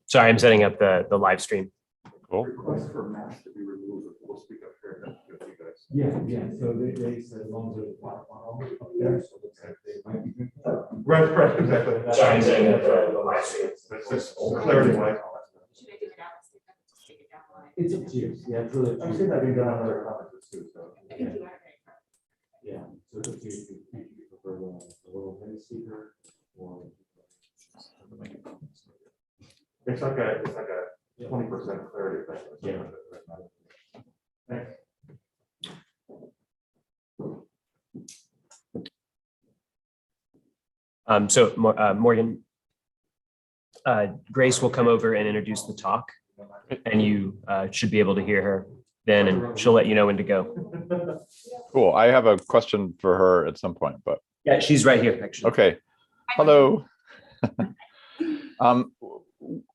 Sorry, I'm setting up the live stream. Cool. Request for mask to be removed. We'll speak up here. That's good, you guys. Yeah, so they said as long as there's a black bottle up there, so it looks like they might be drinking. Right, exactly. Sorry, I'm setting up the live stream. It's just clarity wise. Should I do it out? Let's take it down the line. It's up to you, yeah, it's really up to I've you. seen that being done on other conferences too, so. I think you are very correct. Yeah, so it's up to you if you prefer the little mini speaker or. It's like a 20% clarity thing. Yeah. Thanks. Morgan, Grace will come over and introduce the talk, and you should be able to hear her then, and she'll let you know when to go. Cool. I have a question for her at some point, but Yeah, she's right here, actually. okay. Hello.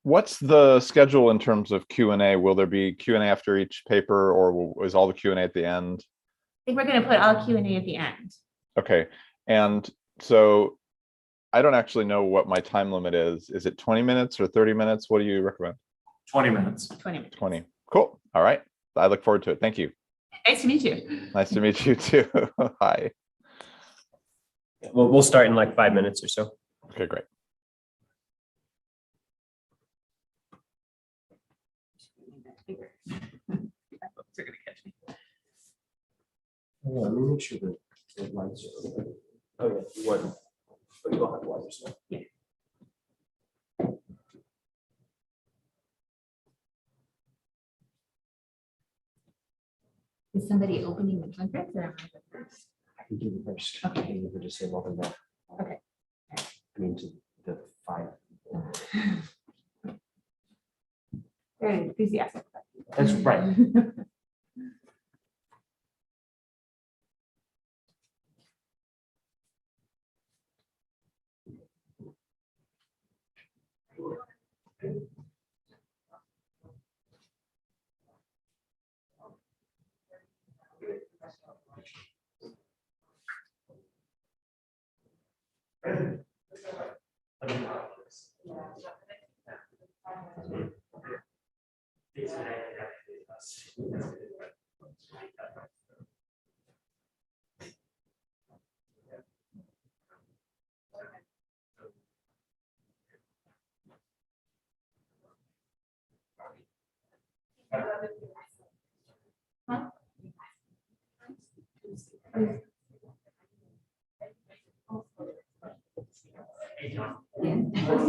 What's the schedule in terms of Q&A? Will there be Q&A after each paper, or is all the Q&A at the end? I think we're going to put all Q&A at the end. Okay. And so I don't actually know what my time limit is. Is it 20 minutes or 30 minutes? What do you recommend? 20 minutes. 20 minutes. 20. Cool. All right. I look forward to it. Thank you. Nice to meet you. Nice to meet you too. Hi. We'll start in like 5 minutes or so. Okay, great. They're gonna catch me. Let me make sure the lights are open. Oh, yeah, you want, but you don't have lights. Yeah. Is somebody opening the conference or am I the first? I can do the first. Okay. I can just say welcome back. Okay. I mean, to the 5. Very enthusiastic. That's right.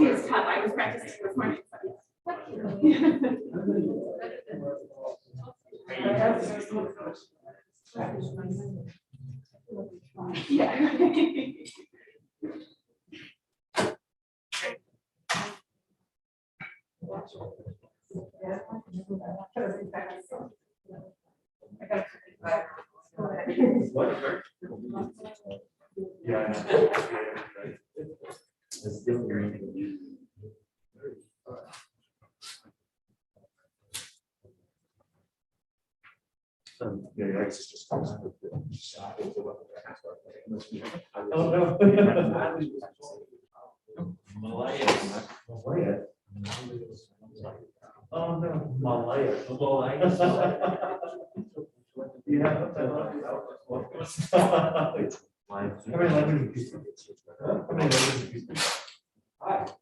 It's tough. I was practicing this morning. Yeah. Yeah. Yeah, it's just. Oh, no. Malaya. Oh, no. Malaya. You have. How many languages do you speak? How many languages do you speak?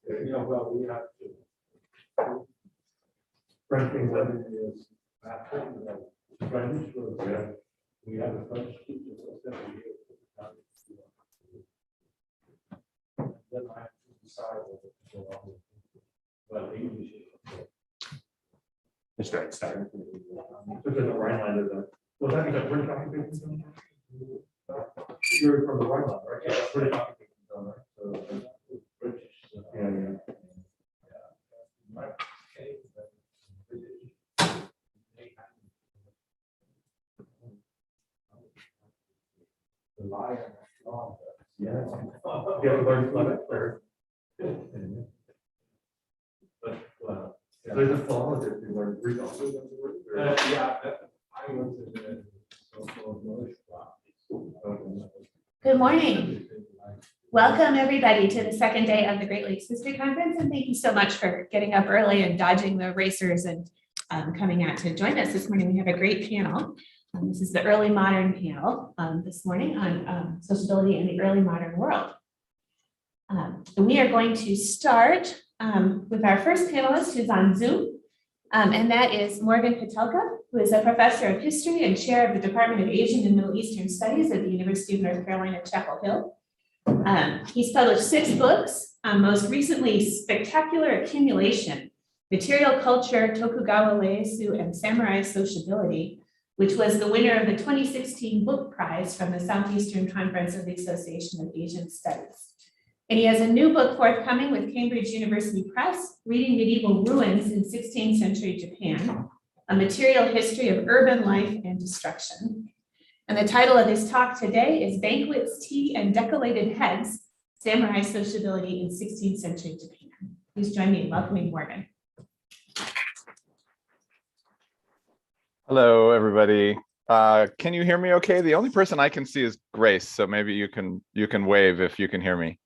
You know, well, we have to. French, English. Is French, we have a French teacher for 7 years. Then I have to decide whether to go on with it. But English is. It's right. Sorry. Which is a Rhineland, is it? Well, that means that British occupation. You're from the Rhineland, right? Yeah, British occupation, right? So British. Yeah. The lion. Yeah. You have to learn Slavic or? But, There's a song that you learn Greek also. yeah, I was in the social knowledge class. Good morning. Welcome, everybody, to the second day of the Great Lakes History Conference, and thank you so much for getting up early and dodging the racers and coming out to join us this morning. We have a great panel. This is the early modern panel this morning on sociability in the early modern world. And we are going to start with our first panelist who's on Zoom, and that is Morgan Patelka, who is a professor of history and chair of the Department of Asian and Middle Eastern Studies at the University of North Carolina, Chapel Hill. He's published 6 books, most recently Spectacular Accumulation, Material Culture, Tokugawa Ieyasu, and Samurai Sociability, which was the winner of the 2016 book prize from the Southeastern Conference of the Association of Asian Studies. And he has a new book forthcoming with Cambridge University Press, Reading Medieval Ruins in 16th Century Japan, a material history of urban life and destruction. And the title of his talk today is Banquets, Tea, and Decollated Heads, Samurai Sociability in 16th Century Japan. Please join me in welcoming Morgan. Hello, everybody. Can you hear me okay? The only person I can see is Grace, so maybe you can wave if you can hear me.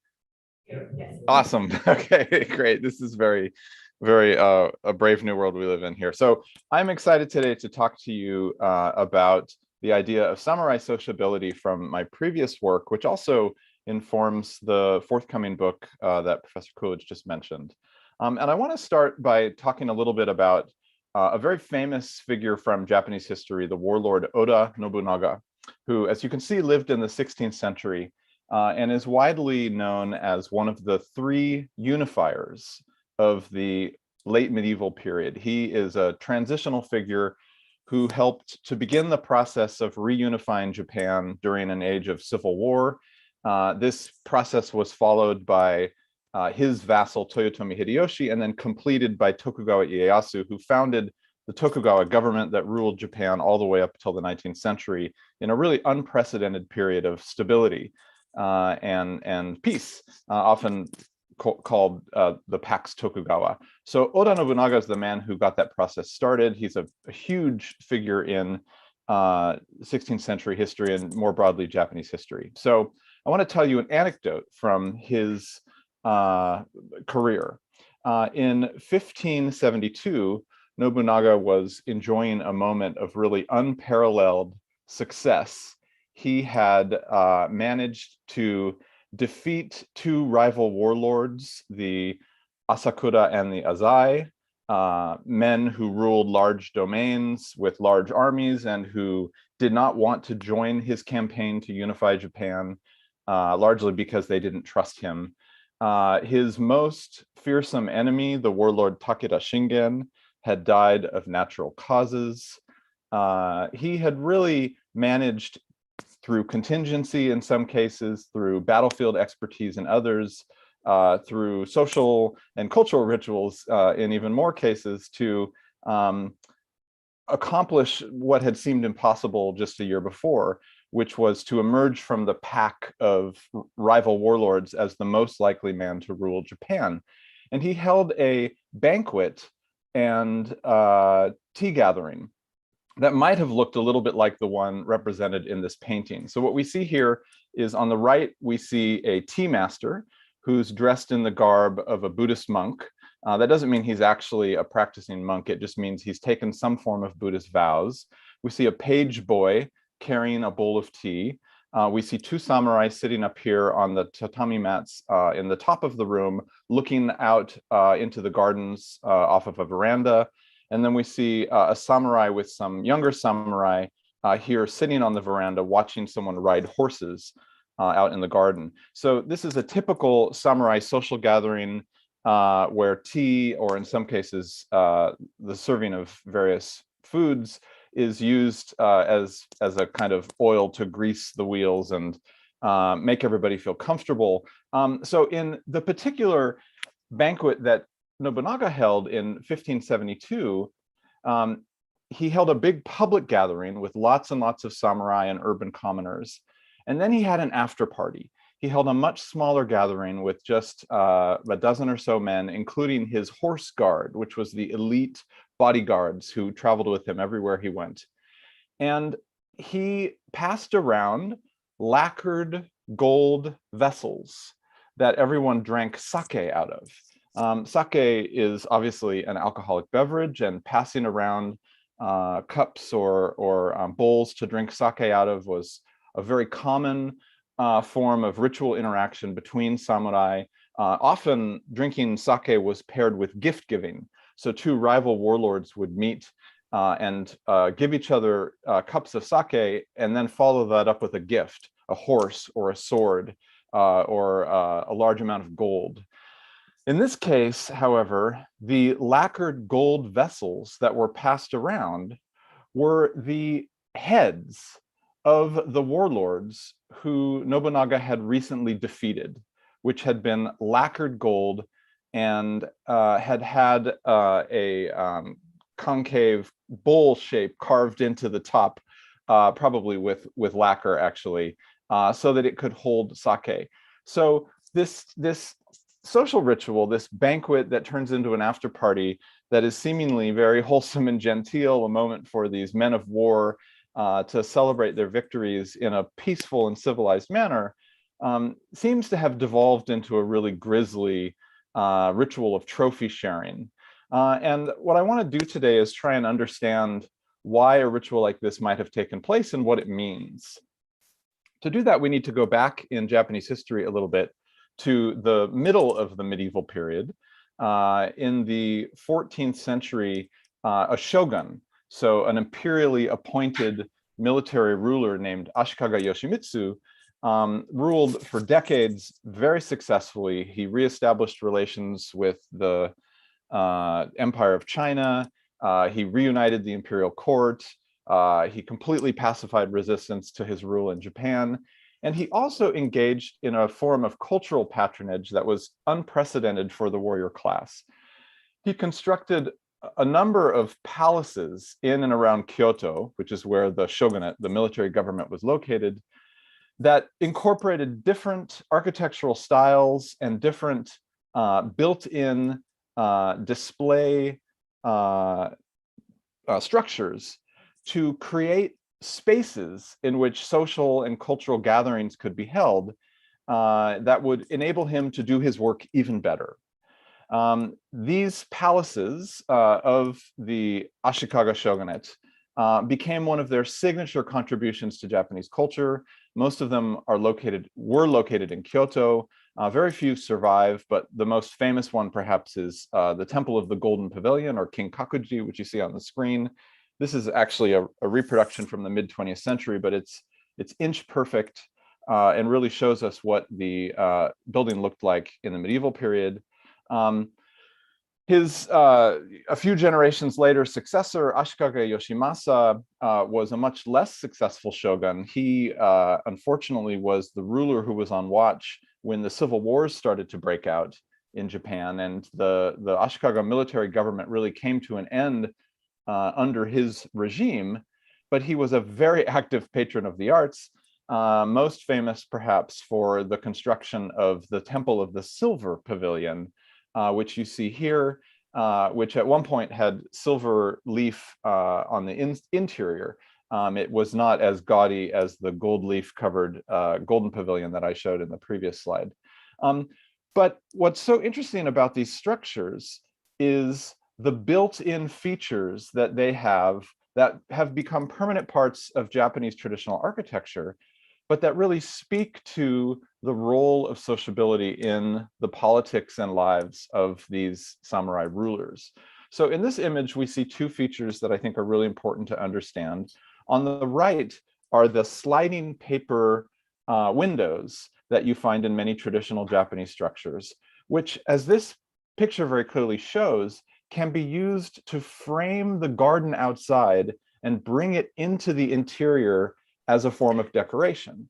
Yes. Awesome. Okay, great. This is very a brave new world we live in here. So I'm excited today to talk to you about the idea of samurai sociability from my previous work, which also informs the forthcoming book that Professor Coolidge just mentioned. And I want to start by talking a little bit about a very famous figure from Japanese history, the warlord Oda Nobunaga, who, as you can see, lived in the 16th century and is widely known as one of the 3 unifiers of the late medieval period. He is a transitional figure who helped to begin the process of reunifying Japan during an age of civil war. This process was followed by his vassal Toyotomi Hideyoshi and then completed by Tokugawa Ieyasu, who founded the Tokugawa government that ruled Japan all the way up until the 19th century in a really unprecedented period of stability and peace, often called the Pax Tokugawa. So Oda Nobunaga is the man who got that process started. He's a huge figure in 16th century history and more broadly Japanese history. So I want to tell you an anecdote from his career. In 1572, Nobunaga was enjoying a moment of really unparalleled success. He had managed to defeat 2 rival warlords, the Asakura and the Azai, men who ruled large domains with large armies and who did not want to join his campaign to unify Japan, largely because they didn't trust him. His most fearsome enemy, the warlord Takeda Shingen, had died of natural causes. He had really managed, through contingency in some cases, through battlefield expertise in others, through social and cultural rituals in even more cases, to accomplish what had seemed impossible just a year before, which was to emerge from the pack of rival warlords as the most likely man to rule Japan. And he held a banquet and tea gathering that might have looked a little bit like the one represented in this painting. So what we see here is, on the right, we see a tea master who's dressed in the garb of a Buddhist monk. That doesn't mean he's actually a practicing monk. It just means he's taken some form of Buddhist vows. We see a page boy carrying a bowl of tea. We see 2 samurai sitting up here on the tatami mats in the top of the room, looking out into the gardens off of a veranda. And then we see a samurai with some younger samurai here sitting on the veranda watching someone ride horses out in the garden. So this is a typical samurai social gathering where tea, or in some cases the serving of various foods, is used as a kind of oil to grease the wheels and make everybody feel comfortable. So in the particular banquet that Nobunaga held in 1572, he held a big public gathering with lots and lots of samurai and urban commoners. And then he had an after party. He held a much smaller gathering with just a dozen or so men, including his horse guard, which was the elite bodyguards who traveled with him everywhere he went. And he passed around lacquered gold vessels that everyone drank sake out of. Sake is obviously an alcoholic beverage, and passing around cups or bowls to drink sake out of was a very common form of ritual interaction between samurai. Often drinking sake was paired with gift giving. So two rival warlords would meet and give each other cups of sake, and then follow that up with a gift, a horse or a sword or a large amount of gold. In this case, however, the lacquered gold vessels that were passed around were the heads of the warlords who Nobunaga had recently defeated, which had been lacquered gold and had a concave bowl shape carved into the top, probably with lacquer actually, so that it could hold sake. So this social ritual, this banquet that turns into an after party that is seemingly very wholesome and genteel, a moment for these men of war to celebrate their victories in a peaceful and civilized manner, seems to have devolved into a really grisly ritual of trophy sharing. And what I want to do today is try and understand why a ritual like this might have taken place and what it means. To do that, we need to go back in Japanese history a little bit to the middle of the medieval period. In the 14th century, a shogun, so an imperially appointed military ruler named Ashikaga Yoshimitsu, ruled for decades very successfully. He reestablished relations with the Empire of China. He reunited the imperial court. He completely pacified resistance to his rule in Japan. And he also engaged in a form of cultural patronage that was unprecedented for the warrior class. He constructed a number of palaces in and around Kyoto, which is where the shogunate, the military government, was located, that incorporated different architectural styles and different built-in display structures to create spaces in which social and cultural gatherings could be held that would enable him to do his work even better. These palaces of the Ashikaga shogunate became one of their signature contributions to Japanese culture. Most of them were located in Kyoto. Very few survive, but the most famous one perhaps is the Temple of the Golden Pavilion, or Kinkakuji, which you see on the screen. This is actually a reproduction from the mid-20th century, but it's inch perfect and really shows us what the building looked like in the medieval period. A few generations later, successor Ashikaga Yoshimasa was a much less successful shogun. He unfortunately was the ruler who was on watch when the civil wars started to break out in Japan, and the Ashikaga military government really came to an end under his regime. But he was a very active patron of the arts, most famous perhaps for the construction of the Temple of the Silver Pavilion, which you see here, which at one point had silver leaf on the interior. It was not as gaudy as the gold leaf covered golden pavilion that I showed in the previous slide. But what's so interesting about these structures is the built-in features that they have that have become permanent parts of Japanese traditional architecture, but that really speak to the role of sociability in the politics and lives of these samurai rulers. So in this image, we see two features that I think are really important to understand. On the right are the sliding paper windows that you find in many traditional Japanese structures, which, as this picture very clearly shows, can be used to frame the garden outside and bring it into the interior as a form of decoration.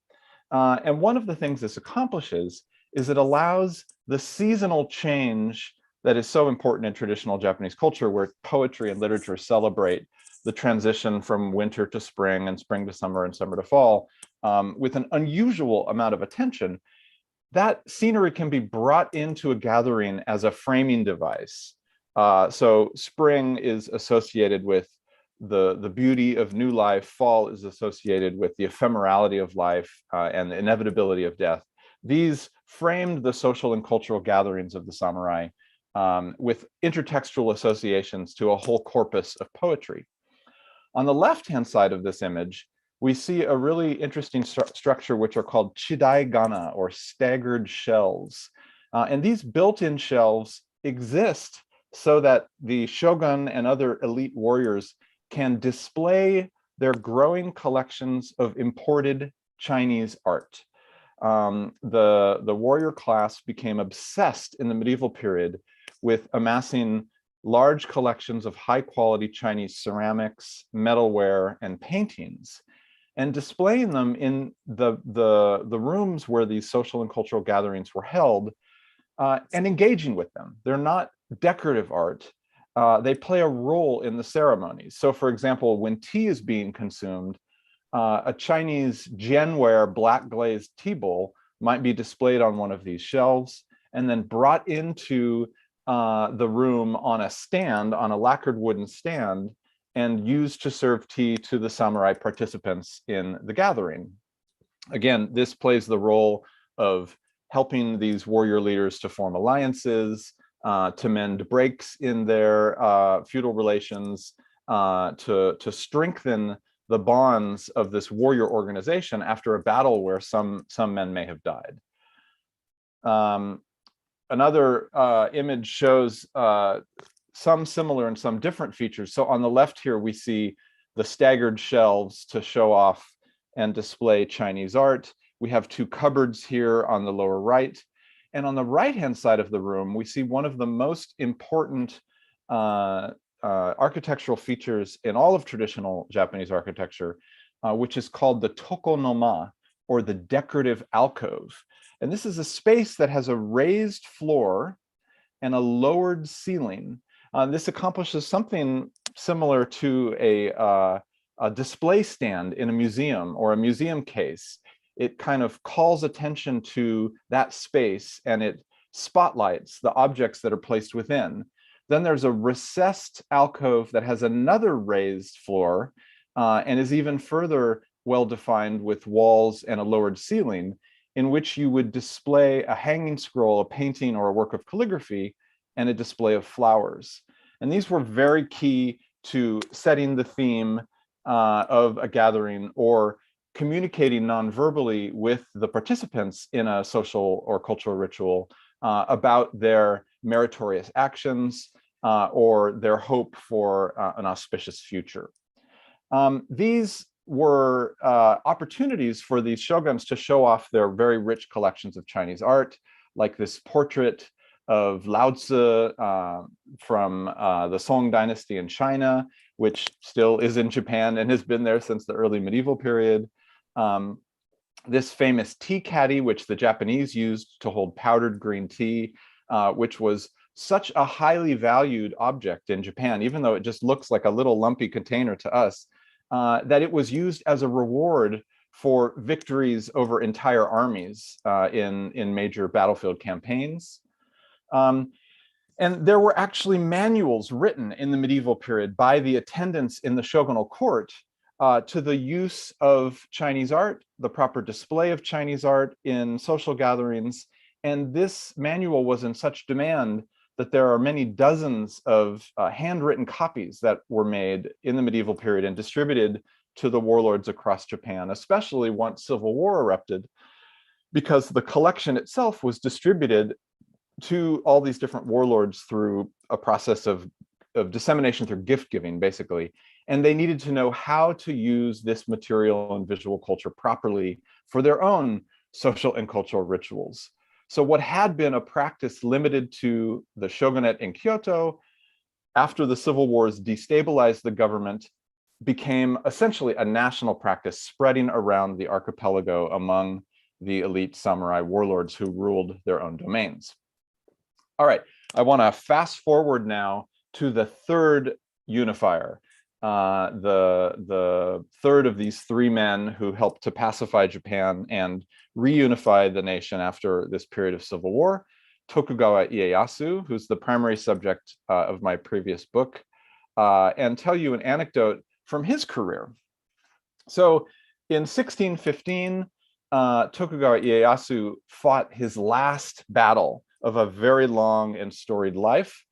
And one of the things this accomplishes is it allows the seasonal change that is so important in traditional Japanese culture, where poetry and literature celebrate the transition from winter to spring and spring to summer and summer to fall, with an unusual amount of attention. That scenery can be brought into a gathering as a framing device. So spring is associated with the beauty of new life. Fall is associated with the ephemerality of life and the inevitability of death. These framed the social and cultural gatherings of the samurai with intertextual associations to a whole corpus of poetry. On the left-hand side of this image, we see a really interesting structure which are called chidai gana, or staggered shelves. And these built-in shelves exist so that the shogun and other elite warriors can display their growing collections of imported Chinese art. The warrior class became obsessed in the medieval period with amassing large collections of high-quality Chinese ceramics, metalware, and paintings, and displaying them in the rooms where these social and cultural gatherings were held, and engaging with them. They're not decorative art. They play a role in the ceremonies. So for example, when tea is being consumed, a Chinese Jianware black glazed tea bowl might be displayed on one of these shelves and then brought into the room on a stand, on a lacquered wooden stand, and used to serve tea to the samurai participants in the gathering. Again, this plays the role of helping these warrior leaders to form alliances, to mend breaks in their feudal relations, to strengthen the bonds of this warrior organization after a battle where some men may have died. Another image shows some similar and some different features. So on the left here, we see the staggered shelves to show off and display Chinese art. We have two cupboards here on the lower right. And on the right-hand side of the room, we see one of the most important architectural features in all of traditional Japanese architecture, which is called the tokonoma, or the decorative alcove. And this is a space that has a raised floor and a lowered ceiling. This accomplishes something similar to a display stand in a museum or a museum case. It kind of calls attention to that space and it spotlights the objects that are placed within. Then there's a recessed alcove that has another raised floor and is even further well-defined with walls and a lowered ceiling, in which you would display a hanging scroll, a painting, or a work of calligraphy, and a display of flowers. And these were very key to setting the theme of a gathering or communicating non-verbally with the participants in a social or cultural ritual about their meritorious actions or their hope for an auspicious future. These were opportunities for these shoguns to show off their very rich collections of Chinese art, like this portrait of Lao Tzu from the Song dynasty in China, which still is in Japan and has been there since the early medieval period. This famous tea caddy, which the Japanese used to hold powdered green tea, which was such a highly valued object in Japan, even though it just looks like a little lumpy container to us, that it was used as a reward for victories over entire armies in major battlefield campaigns. And there were actually manuals written in the medieval period by the attendants in the shogunal court to the use of Chinese art, the proper display of Chinese art in social gatherings. And this manual was in such demand that there are many dozens of handwritten copies that were made in the medieval period and distributed to the warlords across Japan, especially once civil war erupted, because the collection itself was distributed to all these different warlords through a process of dissemination through gift giving, basically. And they needed to know how to use this material and visual culture properly for their own social and cultural rituals. So what had been a practice limited to the shogunate in Kyoto, after the civil wars destabilized the government, became essentially a national practice spreading around the archipelago among the elite samurai warlords who ruled their own domains. All right, I want to fast forward now to the third unifier, the third of these three men who helped to pacify Japan and reunify the nation after this period of civil war, Tokugawa Ieyasu, who's the primary subject of my previous book, and tell you an anecdote from his career. So in 1615, Tokugawa Ieyasu fought his last battle of a very long and storied life.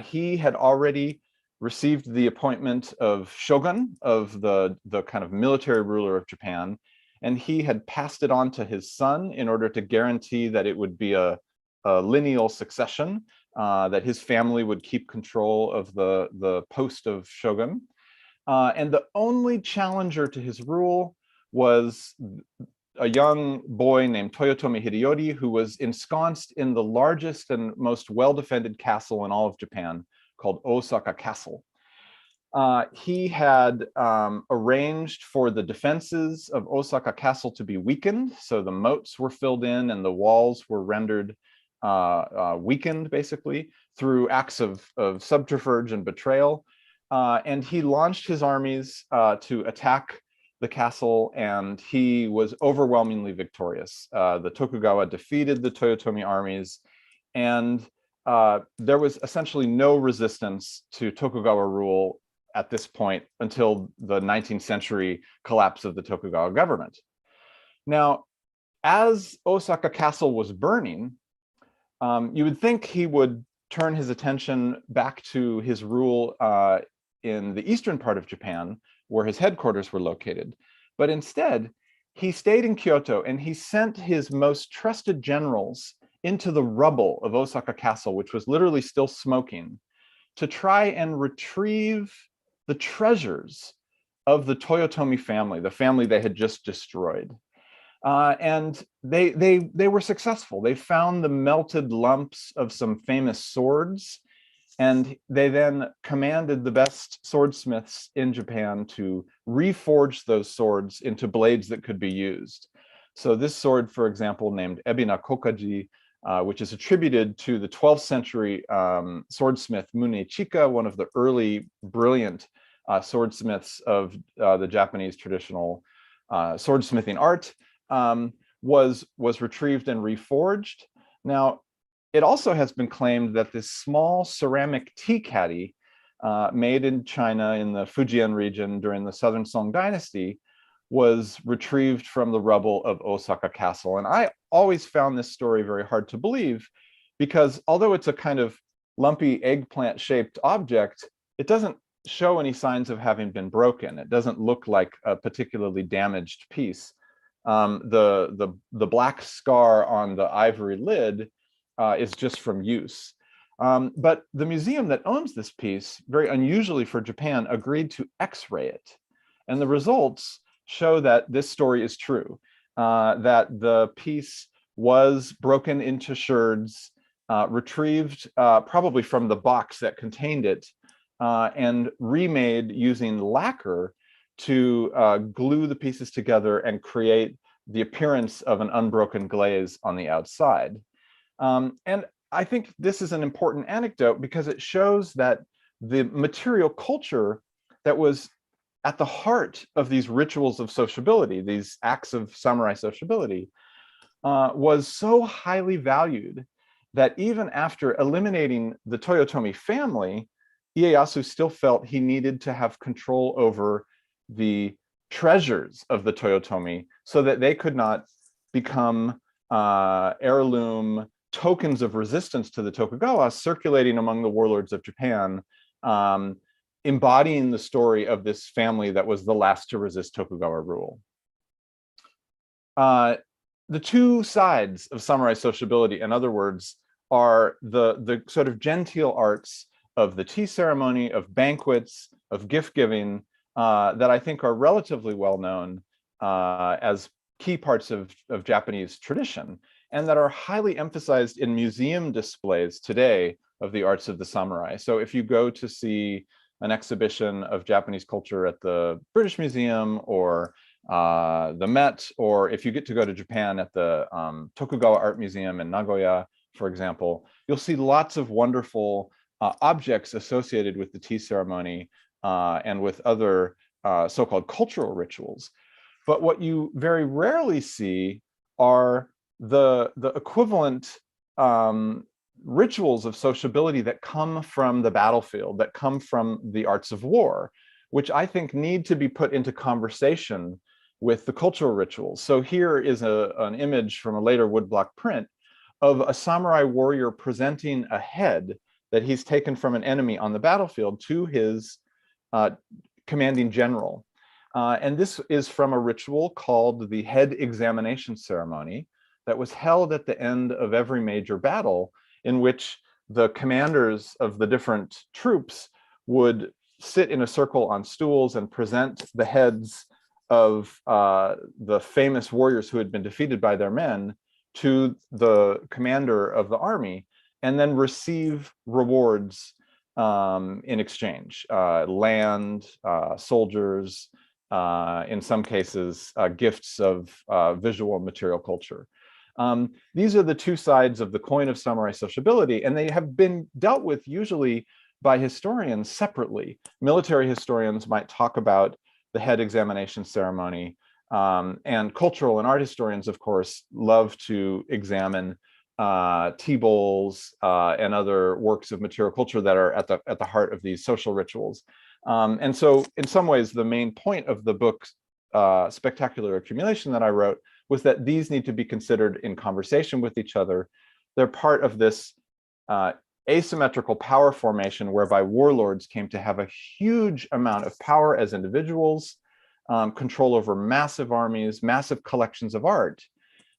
He had already received the appointment of shogun, of the kind of military ruler of Japan, and he had passed it on to his son in order to guarantee that it would be a lineal succession, that his family would keep control of the post of shogun. And the only challenger to his rule was a young boy named Toyotomi Hideyori, who was ensconced in the largest and most well-defended castle in all of Japan, called Osaka Castle. He had arranged for the defenses of Osaka Castle to be weakened, so the moats were filled in and the walls were rendered weakened, basically, through acts of subterfuge and betrayal. And he launched his armies to attack the castle, and he was overwhelmingly victorious. The Tokugawa defeated the Toyotomi armies, and there was essentially no resistance to Tokugawa rule at this point until the 19th century collapse of the Tokugawa government. Now, as Osaka Castle was burning, you would think he would turn his attention back to his rule in the eastern part of Japan, where his headquarters were located. But instead, he stayed in Kyoto and he sent his most trusted generals into the rubble of Osaka Castle, which was literally still smoking, to try and retrieve the treasures of the Toyotomi family, the family they had just destroyed. And they were successful. They found the melted lumps of some famous swords, and they then commanded the best swordsmiths in Japan to reforge those swords into blades that could be used. So this sword, for example, named Ebina Kokaji, which is attributed to the 12th century swordsmith Mune Chika, one of the early brilliant swordsmiths of the Japanese traditional swordsmithing art, was retrieved and reforged. Now, it also has been claimed that this small ceramic tea caddy made in China in the Fujian region during the Southern Song Dynasty was retrieved from the rubble of Osaka Castle. And I always found this story very hard to believe, because although it's a kind of lumpy eggplant-shaped object, it doesn't show any signs of having been broken. It doesn't look like a particularly damaged piece. The black scar on the ivory lid is just from use. But the museum that owns this piece, very unusually for Japan, agreed to X-ray it. And the results show that this story is true, that the piece was broken into sherds, retrieved probably from the box that contained it, and remade using lacquer to glue the pieces together and create the appearance of an unbroken glaze on the outside. And I think this is an important anecdote because it shows that the material culture that was at the heart of these rituals of sociability, these acts of samurai sociability, was so highly valued that even after eliminating the Toyotomi family, Ieyasu still felt he needed to have control over the treasures of the Toyotomi so that they could not become heirloom tokens of resistance to the Tokugawa circulating among the warlords of Japan, embodying the story of this family that was the last to resist Tokugawa rule. The two sides of samurai sociability, in other words, are the sort of genteel arts of the tea ceremony, of banquets, of gift giving, that I think are relatively well known as key parts of Japanese tradition, and that are highly emphasized in museum displays today of the arts of the samurai. So if you go to see an exhibition of Japanese culture at the British Museum or the Met, or if you get to go to Japan at the Tokugawa Art Museum in Nagoya, for example, you'll see lots of wonderful objects associated with the tea ceremony and with other so-called cultural rituals. But what you very rarely see are the equivalent rituals of sociability that come from the battlefield, that come from the arts of war, which I think need to be put into conversation with the cultural rituals. So here is an image from a later woodblock print of a samurai warrior presenting a head that he's taken from an enemy on the battlefield to his commanding general. And this is from a ritual called the head examination ceremony that was held at the end of every major battle, in which the commanders of the different troops would sit in a circle on stools and present the heads of the famous warriors who had been defeated by their men to the commander of the army, and then receive rewards in exchange, land, soldiers, in some cases, gifts of visual and material culture. These are the two sides of the coin of samurai sociability, and they have been dealt with usually by historians separately. Military historians might talk about the head examination ceremony, and cultural and art historians, of course, love to examine tea bowls and other works of material culture that are at the heart of these social rituals. And so in some ways, the main point of the book, Spectacular Accumulation, that I wrote was that these need to be considered in conversation with each other. They're part of this asymmetrical power formation whereby warlords came to have a huge amount of power as individuals, control over massive armies, massive collections of art,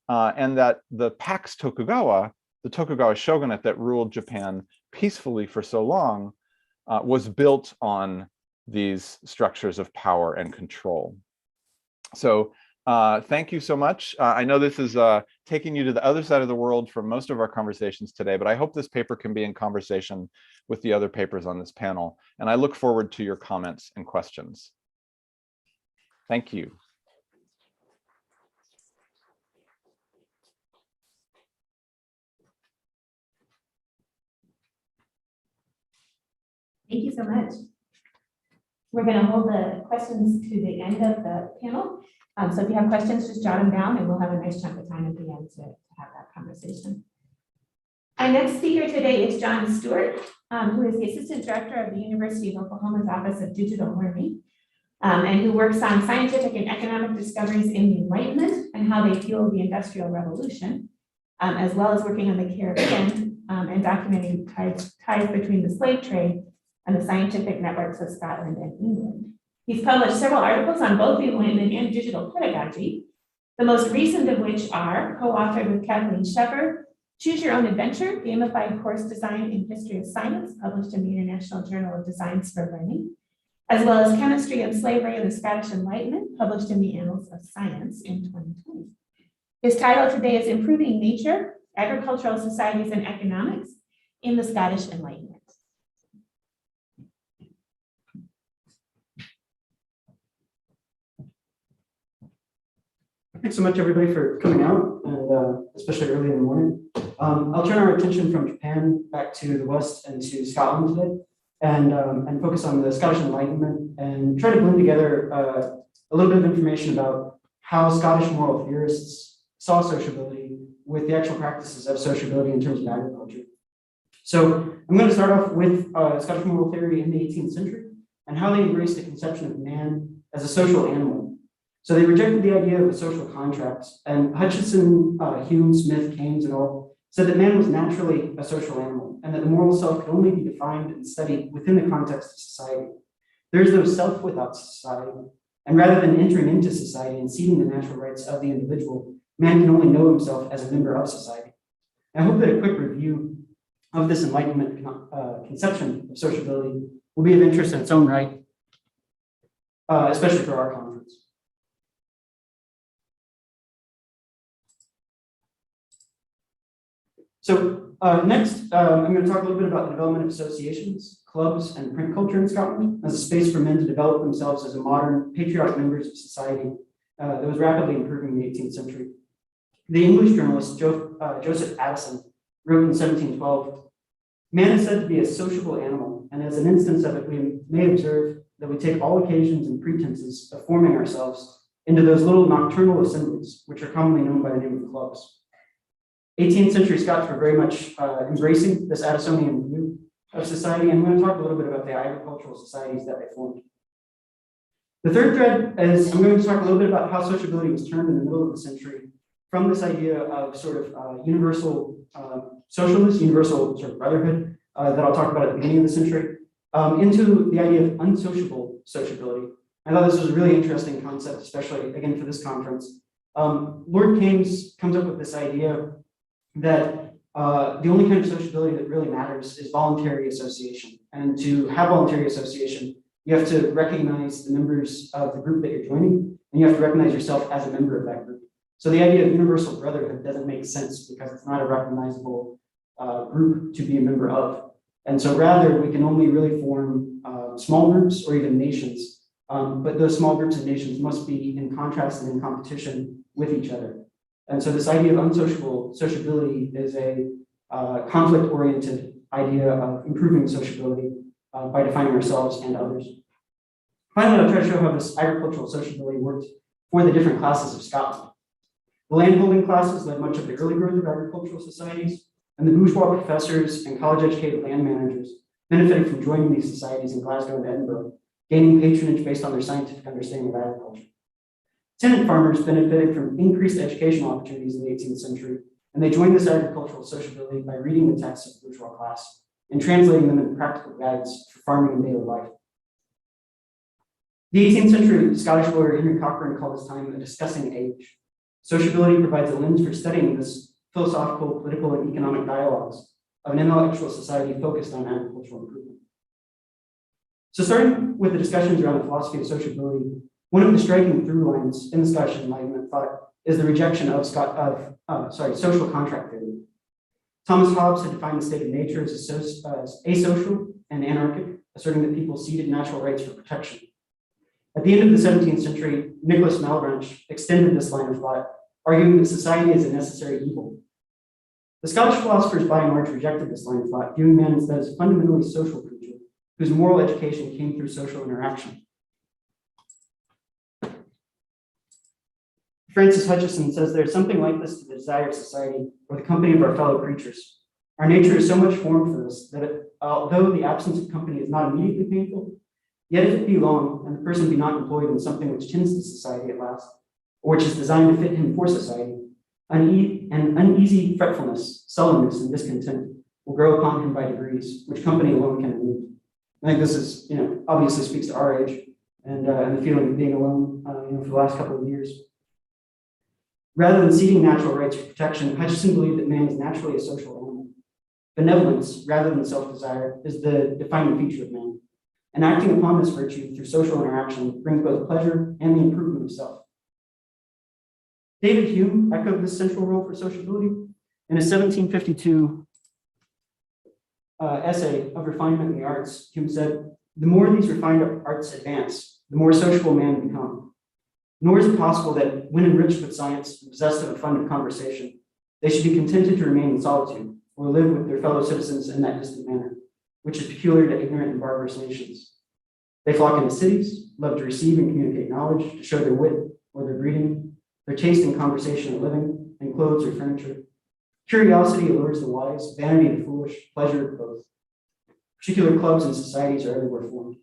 and that the Pax Tokugawa, the Tokugawa shogunate that ruled Japan peacefully for so long, was built on these structures of power and control. So thank you so much. I know this is taking you to the other side of the world from most of our conversations today, but I hope this paper can be in conversation with the other papers on this panel. And I look forward to your comments and questions. Thank you. Thank you so much. We're going to hold the questions to the end of the panel. So if you have questions, just jot them down and we'll have a nice chunk of time at the end to have that conversation. Our next speaker today is John Stewart, who is the Assistant Director of the University of Oklahoma's Office of Digital Learning, and who works on scientific and economic discoveries in the Enlightenment and how they fueled the Industrial Revolution, as well as working on the Caribbean and documenting ties between the slave trade and the scientific networks of Scotland and England. He's published several articles on both the Enlightenment and digital pedagogy, the most recent of which are co-authored with Kathleen Shepard, Choose Your Own Adventure, Gamified Course Design in History of Science, published in the International Journal of Designs for Learning, as well as Chemistry and Slavery in the Scottish Enlightenment, published in the Annals of Science in 2020. His title today is Improving Nature, Agricultural Societies and Economics in the Scottish Enlightenment. Thanks so much, everybody, for coming out, and especially early in the morning. I'll turn our attention from Japan back to the West and to Scotland today, and focus on the Scottish Enlightenment and try to blend together a little bit of information about how Scottish moral theorists saw sociability with the actual practices of sociability in terms of agriculture. So I'm going to start off with Scottish moral theory in the 18th century and how they embraced the conception of man as a social animal. So they rejected the idea of a social contract, and Hutcheson, Hume, Smith, Keynes, and all said that man was naturally a social animal, and that the moral self could only be defined and studied within the context of society. There is no self without society, and rather than entering into society and ceding the natural rights of the individual, man can only know himself as a member of society. I hope that a quick review of this Enlightenment conception of sociability will be of interest in its own right, especially for our conference. So next, I'm going to talk a little bit about the development of associations, clubs, and print culture in Scotland as a space for men to develop themselves as a modern, patriotic members of society that was rapidly improving in the 18th century. The English journalist Joseph Addison wrote in 1712, "Man is said to be a sociable animal, and as an instance of it, we may observe that we take all occasions and pretenses of forming ourselves into those little nocturnal assemblies, which are commonly known by the name of clubs." 18th century Scots were very much embracing this Addisonian view of society, and I'm going to talk a little bit about the agricultural societies that they formed. The third thread is I'm going to talk a little bit about how sociability was turned in the middle of the century from this idea of sort of universal socialist, universal sort of brotherhood that I'll talk about at the beginning of the century, into the idea of unsociable sociability. I thought this was a really interesting concept, especially again for this conference. Lord Keynes comes up with this idea that the only kind of sociability that really matters is voluntary association. And to have voluntary association, you have to recognize the members of the group that you're joining, and you have to recognize yourself as a member of that group. So the idea of universal brotherhood doesn't make sense because it's not a recognizable group to be a member of. And so rather, we can only really form small groups or even nations, but those small groups and nations must be in contrast and in competition with each other. And so this idea of unsociable sociability is a conflict-oriented idea of improving sociability by defining ourselves and others. Finally, I'll try to show how this agricultural sociability worked for the different classes of Scotland. The landholding classes led much of the early growth of agricultural societies, and the bourgeois professors and college-educated land managers benefited from joining these societies in Glasgow and Edinburgh, gaining patronage based on their scientific understanding of agriculture. Tenant farmers benefited from increased educational opportunities in the 18th century, and they joined this agricultural sociability by reading the texts of the bourgeois class and translating them into practical guides for farming and daily life. The 18th century Scottish lawyer Henry Cochrane called his time a discussing age. Sociability provides a lens for studying this philosophical, political, and economic dialogues of an intellectual society focused on agricultural improvement. So starting with the discussions around the philosophy of sociability, one of the striking through lines in the Scottish Enlightenment thought is the rejection of social contract theory. Thomas Hobbes had defined the state of nature as asocial and anarchic, asserting that people ceded natural rights for protection. At the end of the 17th century, Nicholas Malebranche extended this line of thought, arguing that society is a necessary evil. The Scottish philosophers by and large rejected this line of thought, viewing man as a fundamentally social creature whose moral education came through social interaction. Francis Hutcheson says there's something like this to the desire of society or the company of our fellow creatures. Our nature is so much formed for this that although the absence of company is not immediately painful, yet if it be long and the person be not employed in something which tends to society at last, or which is designed to fit him for society, an uneasy fretfulness, sullenness, and discontent will grow upon him by degrees, which company alone can remove. I think this is, obviously speaks to our age and the feeling of being alone, for the last couple of years. Rather than ceding natural rights for protection, Hutcheson believed that man is naturally a social animal. Benevolence, rather than self-desire, is the defining feature of man. And acting upon this virtue through social interaction brings both pleasure and the improvement of self. David Hume echoed this central role for sociability in his 1752 essay of refinement in the arts. Hume said, "The more these refined arts advance, the more sociable men become. Nor is it possible that when enriched with science and possessed of a fund of conversation, they should be contented to remain in solitude or live with their fellow citizens in that distant manner, which is peculiar to ignorant and barbarous nations. They flock into cities, love to receive and communicate knowledge, to show their wit or their breeding, their taste in conversation or living, in clothes or furniture. Curiosity allures the wise, vanity the foolish, pleasure both. Particular clubs and societies are everywhere formed."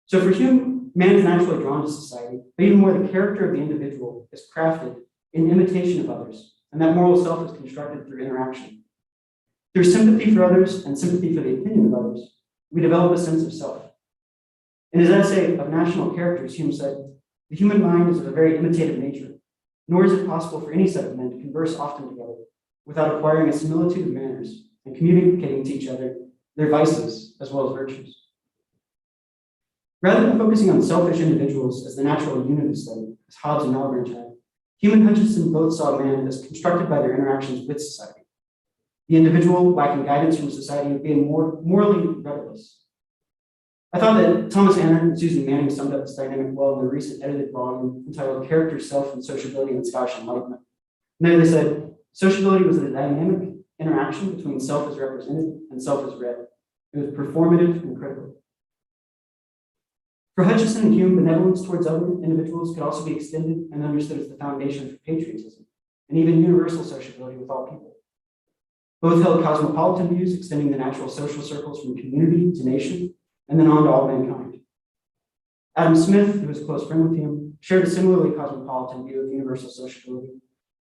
So for Hume, man is naturally drawn to society, but even more, the character of the individual is crafted in imitation of others, and that moral self is constructed through interaction. Through sympathy for others and sympathy for the opinion of others, we develop a sense of self. In his essay of National Characters, Hume said, "The human mind is of a very imitative nature, nor is it possible for any set of men to converse often together without acquiring a similitude of manners and communicating to each other their vices as well as virtues." Rather than focusing on selfish individuals as the natural unit of study, as Hobbes and Malebranche had, Hume and Hutcheson both saw man as constructed by their interactions with society. The individual, lacking guidance from society, would be morally rudderless. I thought that Thomas Anner and Susan Manning summed up this dynamic well in their recent edited volume entitled Character, Self, and Sociability in the Scottish Enlightenment. And there they said, sociability was a dynamic interaction between self as represented and self as read. It was performative and critical. For Hutcheson and Hume, benevolence towards other individuals could also be extended and understood as the foundation for patriotism and even universal sociability with all people. Both held cosmopolitan views, extending the natural social circles from community to nation, and then on to all mankind. Adam Smith, who was a close friend with him, shared a similarly cosmopolitan view of universal sociability.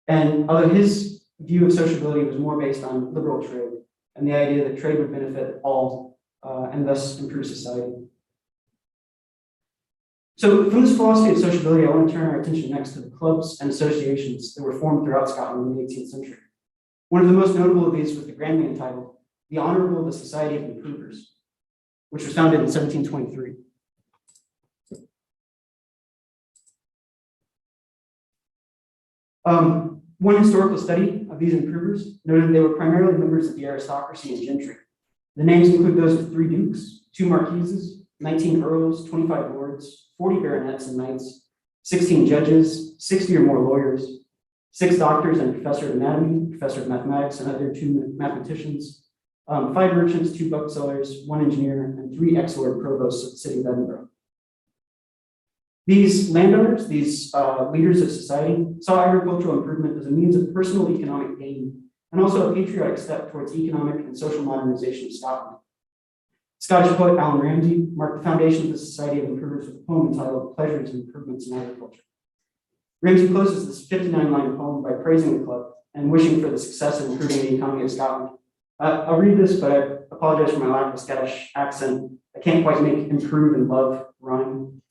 And although his view of sociability was more based on liberal trade and the idea that trade would benefit all and thus improve society. So from this philosophy of sociability, I want to turn our attention next to the clubs and associations that were formed throughout Scotland in the 18th century. One of the most notable of these was the grandly entitled The Honourable the Society of Improvers, which was founded in 1723. One historical study of these improvers noted they were primarily members of the aristocracy and gentry. The names include those of 3 dukes, 2 marquises, 19 earls, 25 lords, 40 baronets and knights, 16 judges, 60 or more lawyers, 6 doctors and a professor of anatomy, professor of mathematics, and other 2 mathematicians, 5 merchants, 2 booksellers, 1 engineer, and 3 ex-lord provosts of the city of Edinburgh. These landowners, these leaders of society, saw agricultural improvement as a means of personal economic gain and also a patriotic step towards economic and social modernization of Scotland. Scottish poet Alan Ramsay marked the foundation of the Society of Improvers with a poem entitled Pleasures and Improvements in Agriculture. Ramsay closes this 59-line poem by praising the club and wishing for the success of improving the economy of Scotland. I'll read this, but I apologize for my lack of Scottish accent. I can't quite make improve and love rhyme.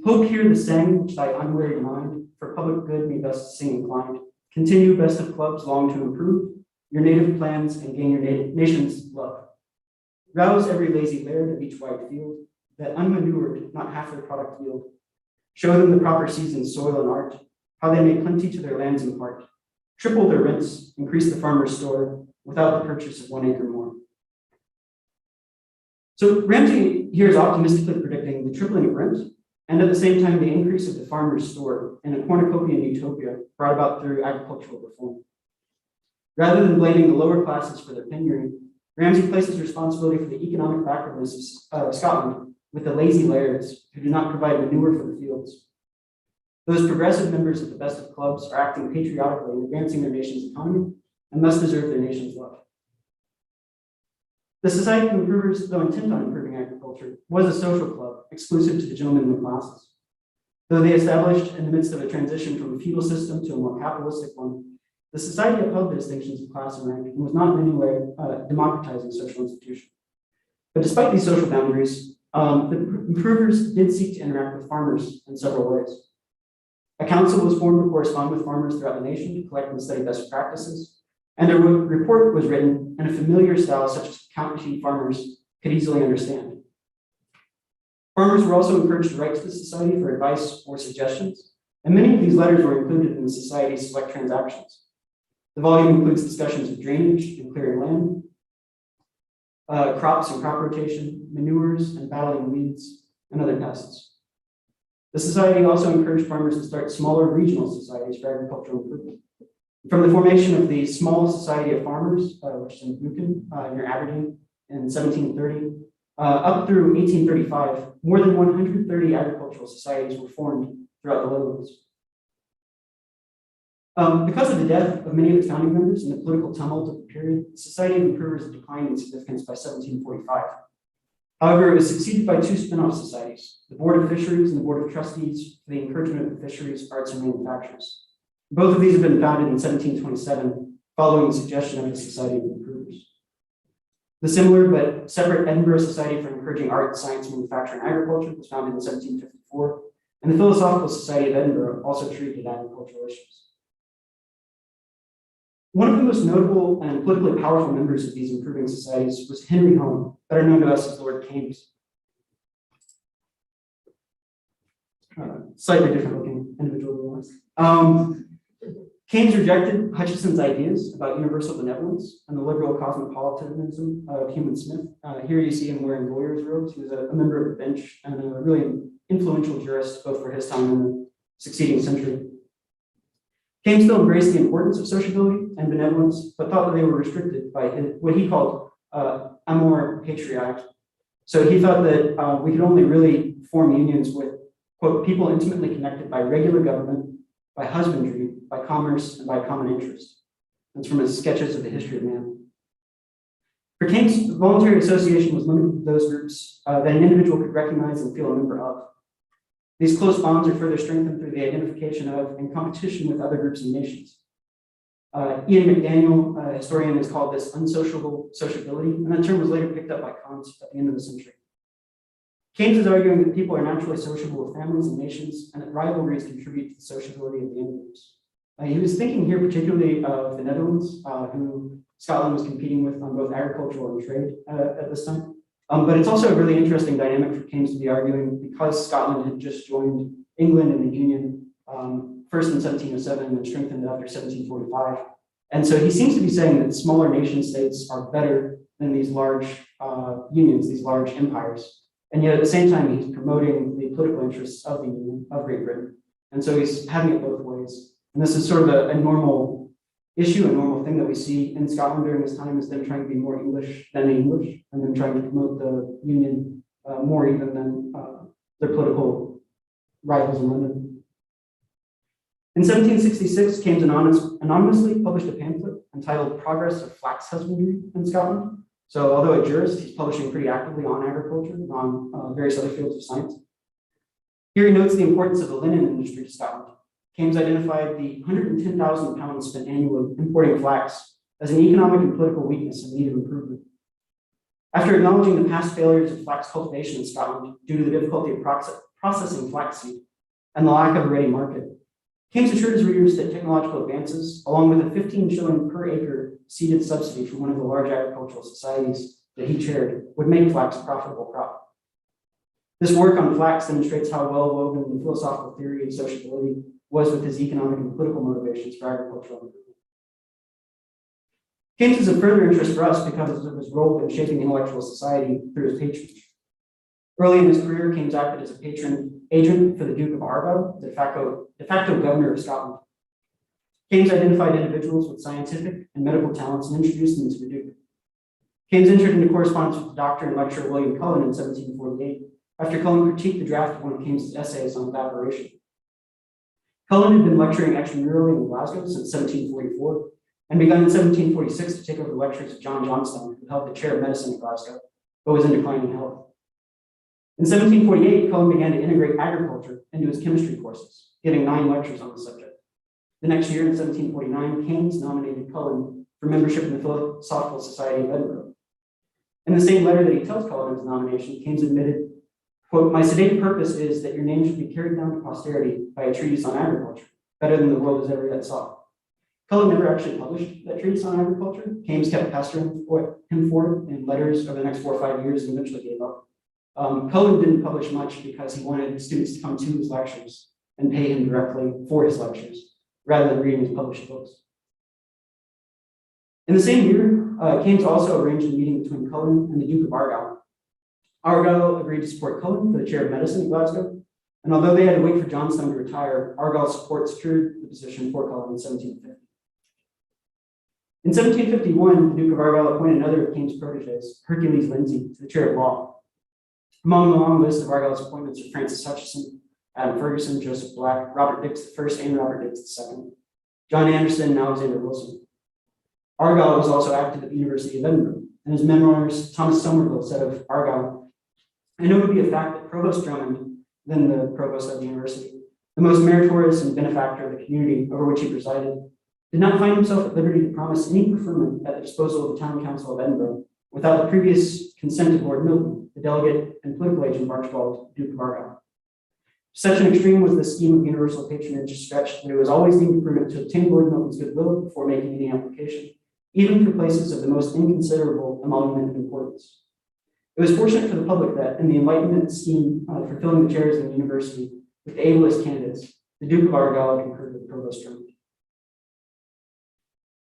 Hope hear the sang which thy unwearied mind for public good may best sing inclined. Continue best of clubs long to improve your native plans and gain your nation's love. Rouse every lazy laird of each wide field that unmanured not half their product yield. Show them the proper seasons, soil and art, how they may plenty to their lands impart. Triple their rents, increase the farmer's store without the purchase of 1 acre more. So Ramsay here is optimistically predicting the tripling of rent and at the same time the increase of the farmer's store in a cornucopian utopia brought about through agricultural reform. Rather than blaming the lower classes for their penury, Ramsay places responsibility for the economic backwardness of Scotland with the lazy lairds who do not provide manure for the fields. Those progressive members of the best of clubs are acting patriotically and advancing their nation's economy and thus deserve their nation's love. The Society of Improvers, though intent on improving agriculture, was a social club exclusive to the gentlemen in the classes. Though they established in the midst of a transition from a feudal system to a more capitalistic one, the society upheld the distinctions of class and rank and was not in any way democratizing social institution. But despite these social boundaries, the improvers did seek to interact with farmers in several ways. A council was formed to correspond with farmers throughout the nation to collect and study best practices, and a report was written in a familiar style such as county farmers could easily understand. Farmers were also encouraged to write to the society for advice or suggestions, and many of these letters were included in the society's select transactions. The volume includes discussions of drainage and clearing land, crops and crop rotation, manures and battling weeds, and other pests. The society also encouraged farmers to start smaller regional societies for agricultural improvement. From the formation of the Small Society of Farmers, which is in Buchan, near Aberdeen, in 1730, up through 1835, more than 130 agricultural societies were formed throughout the Lowlands. Because of the death of many of its founding members and the political tumult of the period, the Society of Improvers declined in significance by 1745. However, it was succeeded by 2 spin-off societies, the Board of Fisheries and the Board of Trustees for the Encouragement of Fisheries, Arts, and Manufactures. Both of these have been founded in 1727, following the suggestion of the Society of Improvers. The similar but separate Edinburgh Society for Encouraging Art, Science, Manufacture, and Agriculture was founded in 1754, and the Philosophical Society of Edinburgh also treated agricultural issues. One of the most notable and politically powerful members of these improving societies was Henry Home, better known to us as Lord Keynes. Slightly different looking individual than us. Keynes rejected Hutcheson's ideas about universal benevolence and the liberal cosmopolitanism of Hume and Smith. Here you see him wearing lawyer's robes. He was a member of the bench and a really influential jurist both for his time and the succeeding century. Keynes still embraced the importance of sociability and benevolence, but thought that they were restricted by what he called amor patriae. So he thought that we could only really form unions with, quote, people intimately connected by regular government, by husbandry, by commerce, and by common interest. That's from his Sketches of the History of Man. For Keynes, voluntary association was limited to those groups that an individual could recognize and feel a member of. These close bonds are further strengthened through the identification of and competition with other groups and nations. Ian McDaniel, a historian, has called this unsociable sociability, and that term was later picked up by Kant at the end of the century. Keynes is arguing that people are naturally sociable with families and nations, and that rivalries contribute to the sociability of the individuals. He was thinking here particularly of the Netherlands, who Scotland was competing with on both agriculture and trade at this time. But it's also a really interesting dynamic for Keynes to be arguing because Scotland had just joined England in the Union, first in 1707 and strengthened after 1745. And so he seems to be saying that smaller nation states are better than these large unions, these large empires. And yet at the same time, he's promoting the political interests of the Union, of Great Britain. And so he's having it both ways. And this is sort of a normal issue, a normal thing that we see in Scotland during this time, is them trying to be more English than the English, and then trying to promote the Union more even than their political rivals in London. In 1766, Keynes anonymously published a pamphlet entitled Progress of Flax Husbandry in Scotland. So although a jurist, he's publishing pretty actively on agriculture and on various other fields of science. Here he notes the importance of the linen industry to Scotland. Keynes identified the 110,000 pounds spent annually importing flax as an economic and political weakness in need of improvement. After acknowledging the past failures of flax cultivation in Scotland due to the difficulty of processing flaxseed and the lack of a ready market, Keynes assured his readers that technological advances, along with a 15 shilling per acre seeded subsidy from one of the large agricultural societies that he chaired, would make flax a profitable crop. This work on flax demonstrates how well woven the philosophical theory of sociability was with his economic and political motivations for agricultural improvement. Keynes is of further interest for us because of his role in shaping intellectual society through his patronage. Early in his career, Keynes acted as a patron agent for the Duke of Argyll, de facto governor of Scotland. Keynes identified individuals with scientific and medical talents and introduced them to the Duke. Keynes entered into correspondence with the doctor and lecturer William Cullen in 1748, after Cullen critiqued the draft of one of Keynes' essays on evaporation. Cullen had been lecturing extramurally in Glasgow since 1744, and begun in 1746 to take over the lectures of John Johnstone, who held the chair of medicine at Glasgow, but was in declining health. In 1748, Cullen began to integrate agriculture into his chemistry courses, giving 9 lectures on the subject. The next year, in 1749, Keynes nominated Cullen for membership in the Philosophical Society of Edinburgh. In the same letter that he tells Cullen of his nomination, Keynes admitted, quote, "My sedate purpose is that your name should be carried down to posterity by a treatise on agriculture, better than the world has ever yet saw." Cullen never actually published that treatise on agriculture. Keynes kept pestering him for it in letters over the next 4 or 5 years and eventually gave up. Cullen didn't publish much because he wanted students to come to his lectures and pay him directly for his lectures, rather than reading his published books. In the same year, Keynes also arranged a meeting between Cullen and the Duke of Argyll. Argyll agreed to support Cullen for the chair of medicine at Glasgow, and although they had to wait for Johnstone to retire, Argyll's support secured the position for Cullen in 1750. In 1751, the Duke of Argyll appointed another of Keynes' proteges, Hercules Lindsay, to the chair of law. Among the long list of Argyll's appointments are Francis Hutcheson, Adam Ferguson, Joseph Black, Robert Dix I and Robert Dix II, John Anderson, and Alexander Wilson. Argyll was also active at the University of Edinburgh, and his memoirs, Thomas Somerville said of Argyll, "I know to be a fact that Provost Drummond, then the provost of the university, the most meritorious and benefactor of the community over which he presided, did not find himself at liberty to promise any preferment at the disposal of the town council of Edinburgh without the previous consent of Lord Milton, the delegate and political agent of Archibald, Duke of Argyll. Such an extreme was the scheme of universal patronage stretched that it was always deemed prudent to obtain Lord Milton's goodwill before making any application, even for places of the most inconsiderable emolument and importance. It was fortunate for the public that, in the Enlightenment scheme for filling the chairs in the university with the ablest candidates, the Duke of Argyll had concurred with Provost Drummond."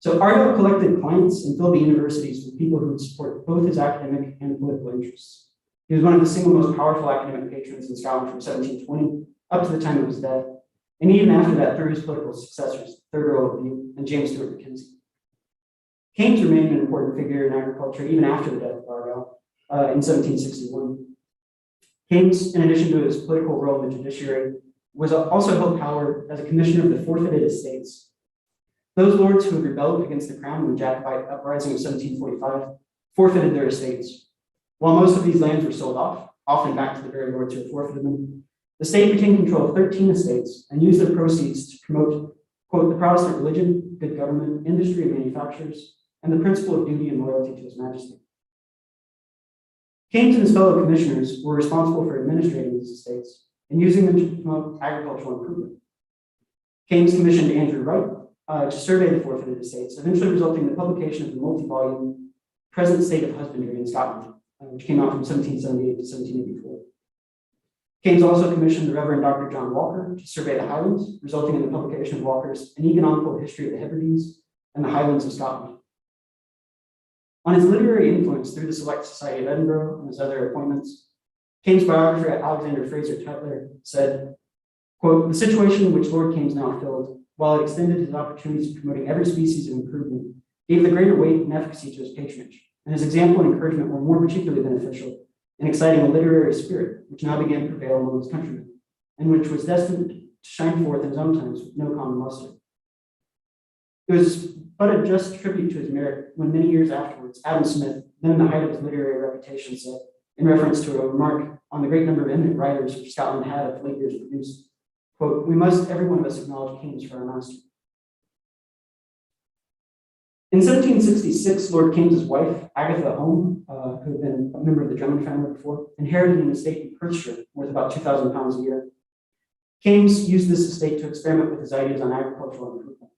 So Argyll collected clients and filled the universities with people who would support both his academic and political interests. He was one of the single most powerful academic patrons in Scotland from 1720 up to the time of his death, and even after that through his political successors, 3rd Earl of Bute and James Stewart Mackenzie. Keynes remained an important figure in agriculture even after the death of Argyll in 1761. Keynes, in addition to his political role in the judiciary, was also held power as a commissioner of the forfeited estates. Those lords who had rebelled against the crown in the Jacobite uprising of 1745 forfeited their estates. While most of these lands were sold off, often back to the very lords who had forfeited them, the state retained control of 13 estates and used their proceeds to promote, quote, the Protestant religion, good government, industry and manufactures, and the principle of duty and loyalty to his majesty. Keynes and his fellow commissioners were responsible for administrating these estates and using them to promote agricultural improvement. Keynes commissioned Andrew Wright to survey the forfeited estates, eventually resulting in the publication of the multi-volume Present State of Husbandry in Scotland, which came out from 1778 to 1784. Keynes also commissioned the Reverend Dr. John Walker to survey the Highlands, resulting in the publication of Walker's An Economical History of the Hebrides and the Highlands of Scotland. On his literary influence through the Select Society of Edinburgh and his other appointments, Keynes' biographer Alexander Fraser Tytler said, quote, the situation which Lord Keynes now filled, while it extended his opportunities of promoting every species of improvement, gave the greater weight and efficacy to his patronage, and his example and encouragement were more particularly beneficial in exciting a literary spirit which now began to prevail among his countrymen, and which was destined to shine forth in his own times with no common luster. It was but a just tribute to his merit when many years afterwards, Adam Smith, then in the height of his literary reputation, said, in reference to a remark on the great number of eminent writers which Scotland had of late years produced, quote, we must, every one of us, acknowledge Keynes for our master. In 1766, Lord Keynes's wife, Agatha Home, who had been a member of the Drummond family before, inherited an estate in Perthshire worth about £2,000 a year. Keynes used this estate to experiment with his ideas on agricultural improvement.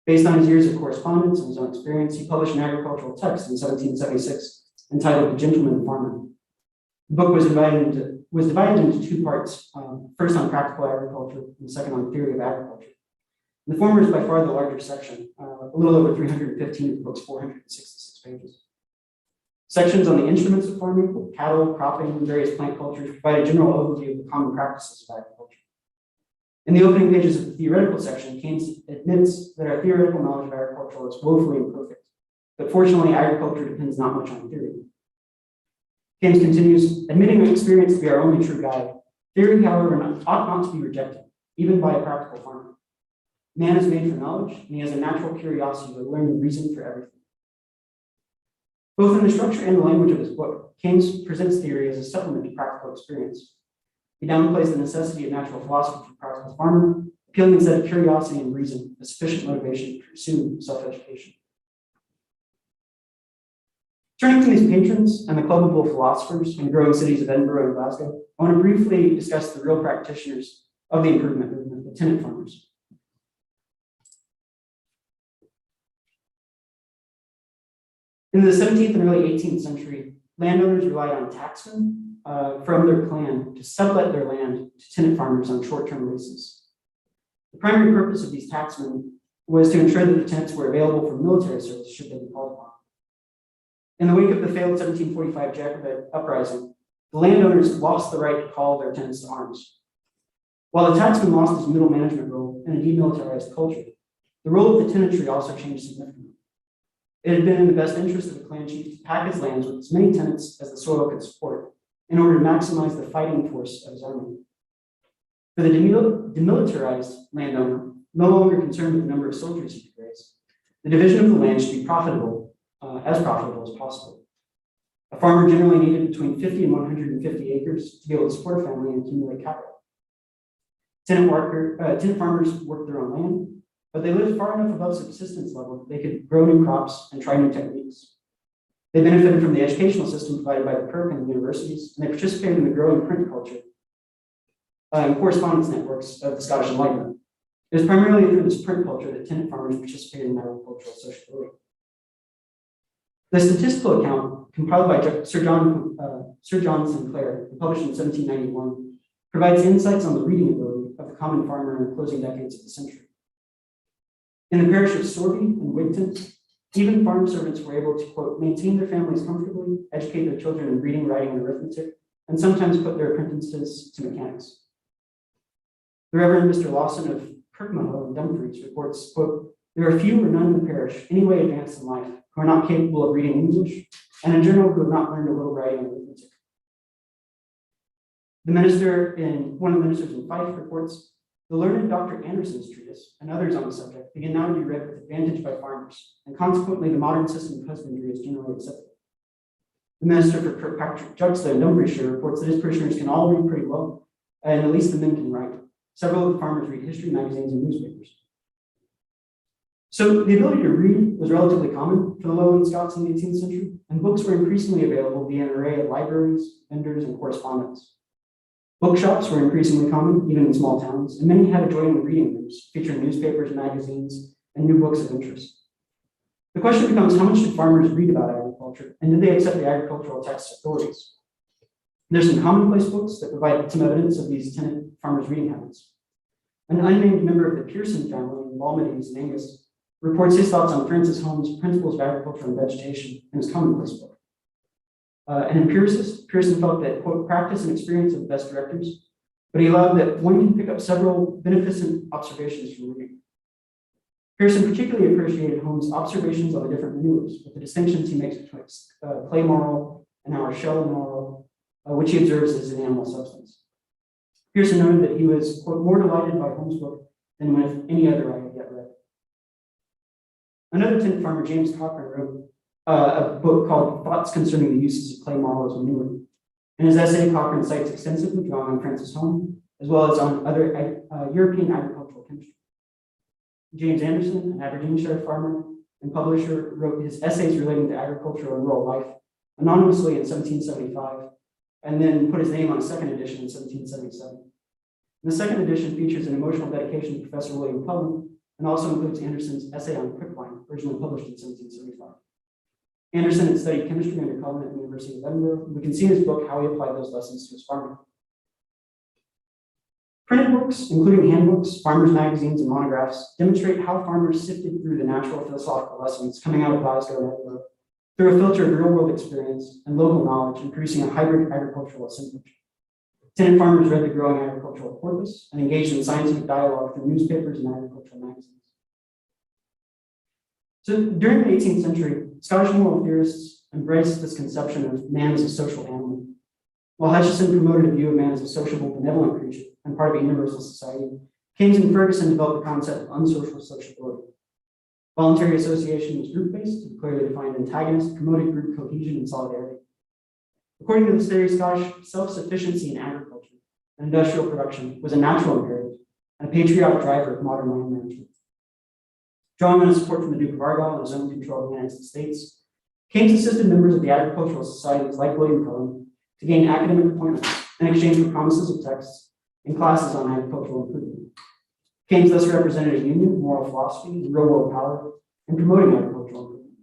Based on his years of correspondence and his own experience, he published an agricultural text in 1776 entitled The Gentleman Farmer. The book was divided into two parts, first on practical agriculture and the second on theory of agriculture. The former is by far the larger section, a little over 315 of the book's 466 pages. Sections on the instruments of farming, cattle, cropping, and various plant cultures provide a general overview of the common practices of agriculture. In the opening pages of the theoretical section, Keynes admits that our theoretical knowledge of agriculture is woefully imperfect, but fortunately, agriculture depends not much on theory. Keynes continues, admitting experience to be our only true guide, theory, however, ought not to be rejected, even by a practical farmer. Man is made for knowledge, and he has a natural curiosity to learn the reason for everything. Both in the structure and the language of his book, Keynes presents theory as a supplement to practical experience. He downplays the necessity of natural philosophy for a practical farmer, appealing instead to curiosity and reason as sufficient motivation to pursue self-education. Turning to these patrons and the clubbable philosophers in growing cities of Edinburgh and Glasgow, I want to briefly discuss the real practitioners of the improvement movement, the tenant farmers. In the 17th and early 18th century, landowners relied on tacksmen from their clan to sublet their land to tenant farmers on short-term leases. The primary purpose of these tacksmen was to ensure that the tenants were available for military service should they be called upon. In the wake of the failed 1745 Jacobite uprising, the landowners lost the right to call their tenants to arms. While the tacksman lost his middle management role in a demilitarized culture, the role of the tenantry also changed significantly. It had been in the best interest of the clan chief to pack his lands with as many tenants as the soil could support in order to maximize the fighting force of his army. For the demilitarized landowner, no longer concerned with the number of soldiers he could raise, the division of the land should be as profitable as possible. A farmer generally needed between 50 and 150 acres to be able to support a family and accumulate capital. Tenant farmers worked their own land, but they lived far enough above subsistence level that they could grow new crops and try new techniques. They benefited from the educational system provided by the Kirk and the universities, and they participated in the growing print culture and correspondence networks of the Scottish Enlightenment. It was primarily through this print culture that tenant farmers participated in agricultural sociability. The statistical account, compiled by Sir John Sinclair and published in 1791, provides insights on the reading ability of the common farmer in the closing decades of the century. In the parish of Sorby and Wigton, even farm servants were able to, quote, maintain their families comfortably, educate their children in reading, writing, and arithmetic, and sometimes put their apprentices to mechanics. The Reverend Mr. Lawson of Kirkmahoe in Dumfries reports, quote, there are few or none in the parish any way advanced in life who are not capable of reading English, and in general who have not learned a little writing and arithmetic. One of the ministers in Fife reports, the learned Dr. Anderson's treatise and others on the subject begin now to be read with advantage by farmers, and consequently the modern system of husbandry is generally accepted. The Minister for Kirkpatrick, Juxta, and Dumfriesshire reports that his parishioners can all read pretty well, and at least the men can write. Several of the farmers read history magazines and newspapers. So the ability to read was relatively common for the lowland Scots in the 18th century, and books were increasingly available via an array of libraries, vendors, and correspondence. Bookshops were increasingly common, even in small towns, and many had adjoining reading rooms featuring newspapers, magazines, and new books of interest. The question becomes, how much did farmers read about agriculture, and did they accept the agricultural text authorities? There's some commonplace books that provide some evidence of these tenant farmers' reading habits. An unnamed member of the Pearson family in Balmades in Angus reports his thoughts on Francis Holmes' Principles of Agriculture and Vegetation in his commonplace book. An empiricist, Pearson felt that, quote, practice and experience are the best directors, but he allowed that one can pick up several beneficent observations from reading. Pearson particularly appreciated Holmes' observations on the different manures, with the distinctions he makes between clay marl and our shell marl, which he observes as an animal substance. Pearson noted that he was, quote, more delighted by Holmes' book than with any other I had yet read. Another tenant farmer, James Cochrane, wrote a book called Thoughts Concerning the Uses of Clay Marl as Manure. In his essay, Cochrane cites extensively drawing on Francis Holmes, as well as on other European agricultural chemistry. James Anderson, an Aberdeenshire farmer and publisher, wrote his essays relating to agriculture and rural life anonymously in 1775, and then put his name on a second edition in 1777. The second edition features an emotional dedication to Professor William Cullen, and also includes Anderson's essay on quicklime, originally published in 1775. Anderson had studied chemistry under Cullen at the University of Edinburgh. We can see in his book how he applied those lessons to his farming. Printed books, including handbooks, farmers' magazines, and monographs, demonstrate how farmers sifted through the natural philosophical lessons coming out of Glasgow and Edinburgh through a filter of real-world experience and local knowledge and producing a hybrid agricultural assemblage. Tenant farmers read the growing agricultural corpus and engaged in scientific dialogue through newspapers and agricultural magazines. So during the 18th century, Scottish moral theorists embraced this conception of man as a social animal. While Hutcheson promoted a view of man as a sociable, benevolent creature and part of a universal society, Keynes and Ferguson developed the concept of unsocial sociability. Voluntary association was group-based, with clearly defined antagonists, promoted group cohesion and solidarity. According to this theory, Scottish self-sufficiency in agriculture and industrial production was a natural imperative and a patriotic driver of modern land management. Drawing on his support from the Duke of Argyll and his own control of the United States, Keynes assisted members of the agricultural societies like William Cullen to gain academic appointments in exchange for promises of texts and classes on agricultural improvement. Keynes thus represented a union of moral philosophy and real-world power in promoting agricultural improvement.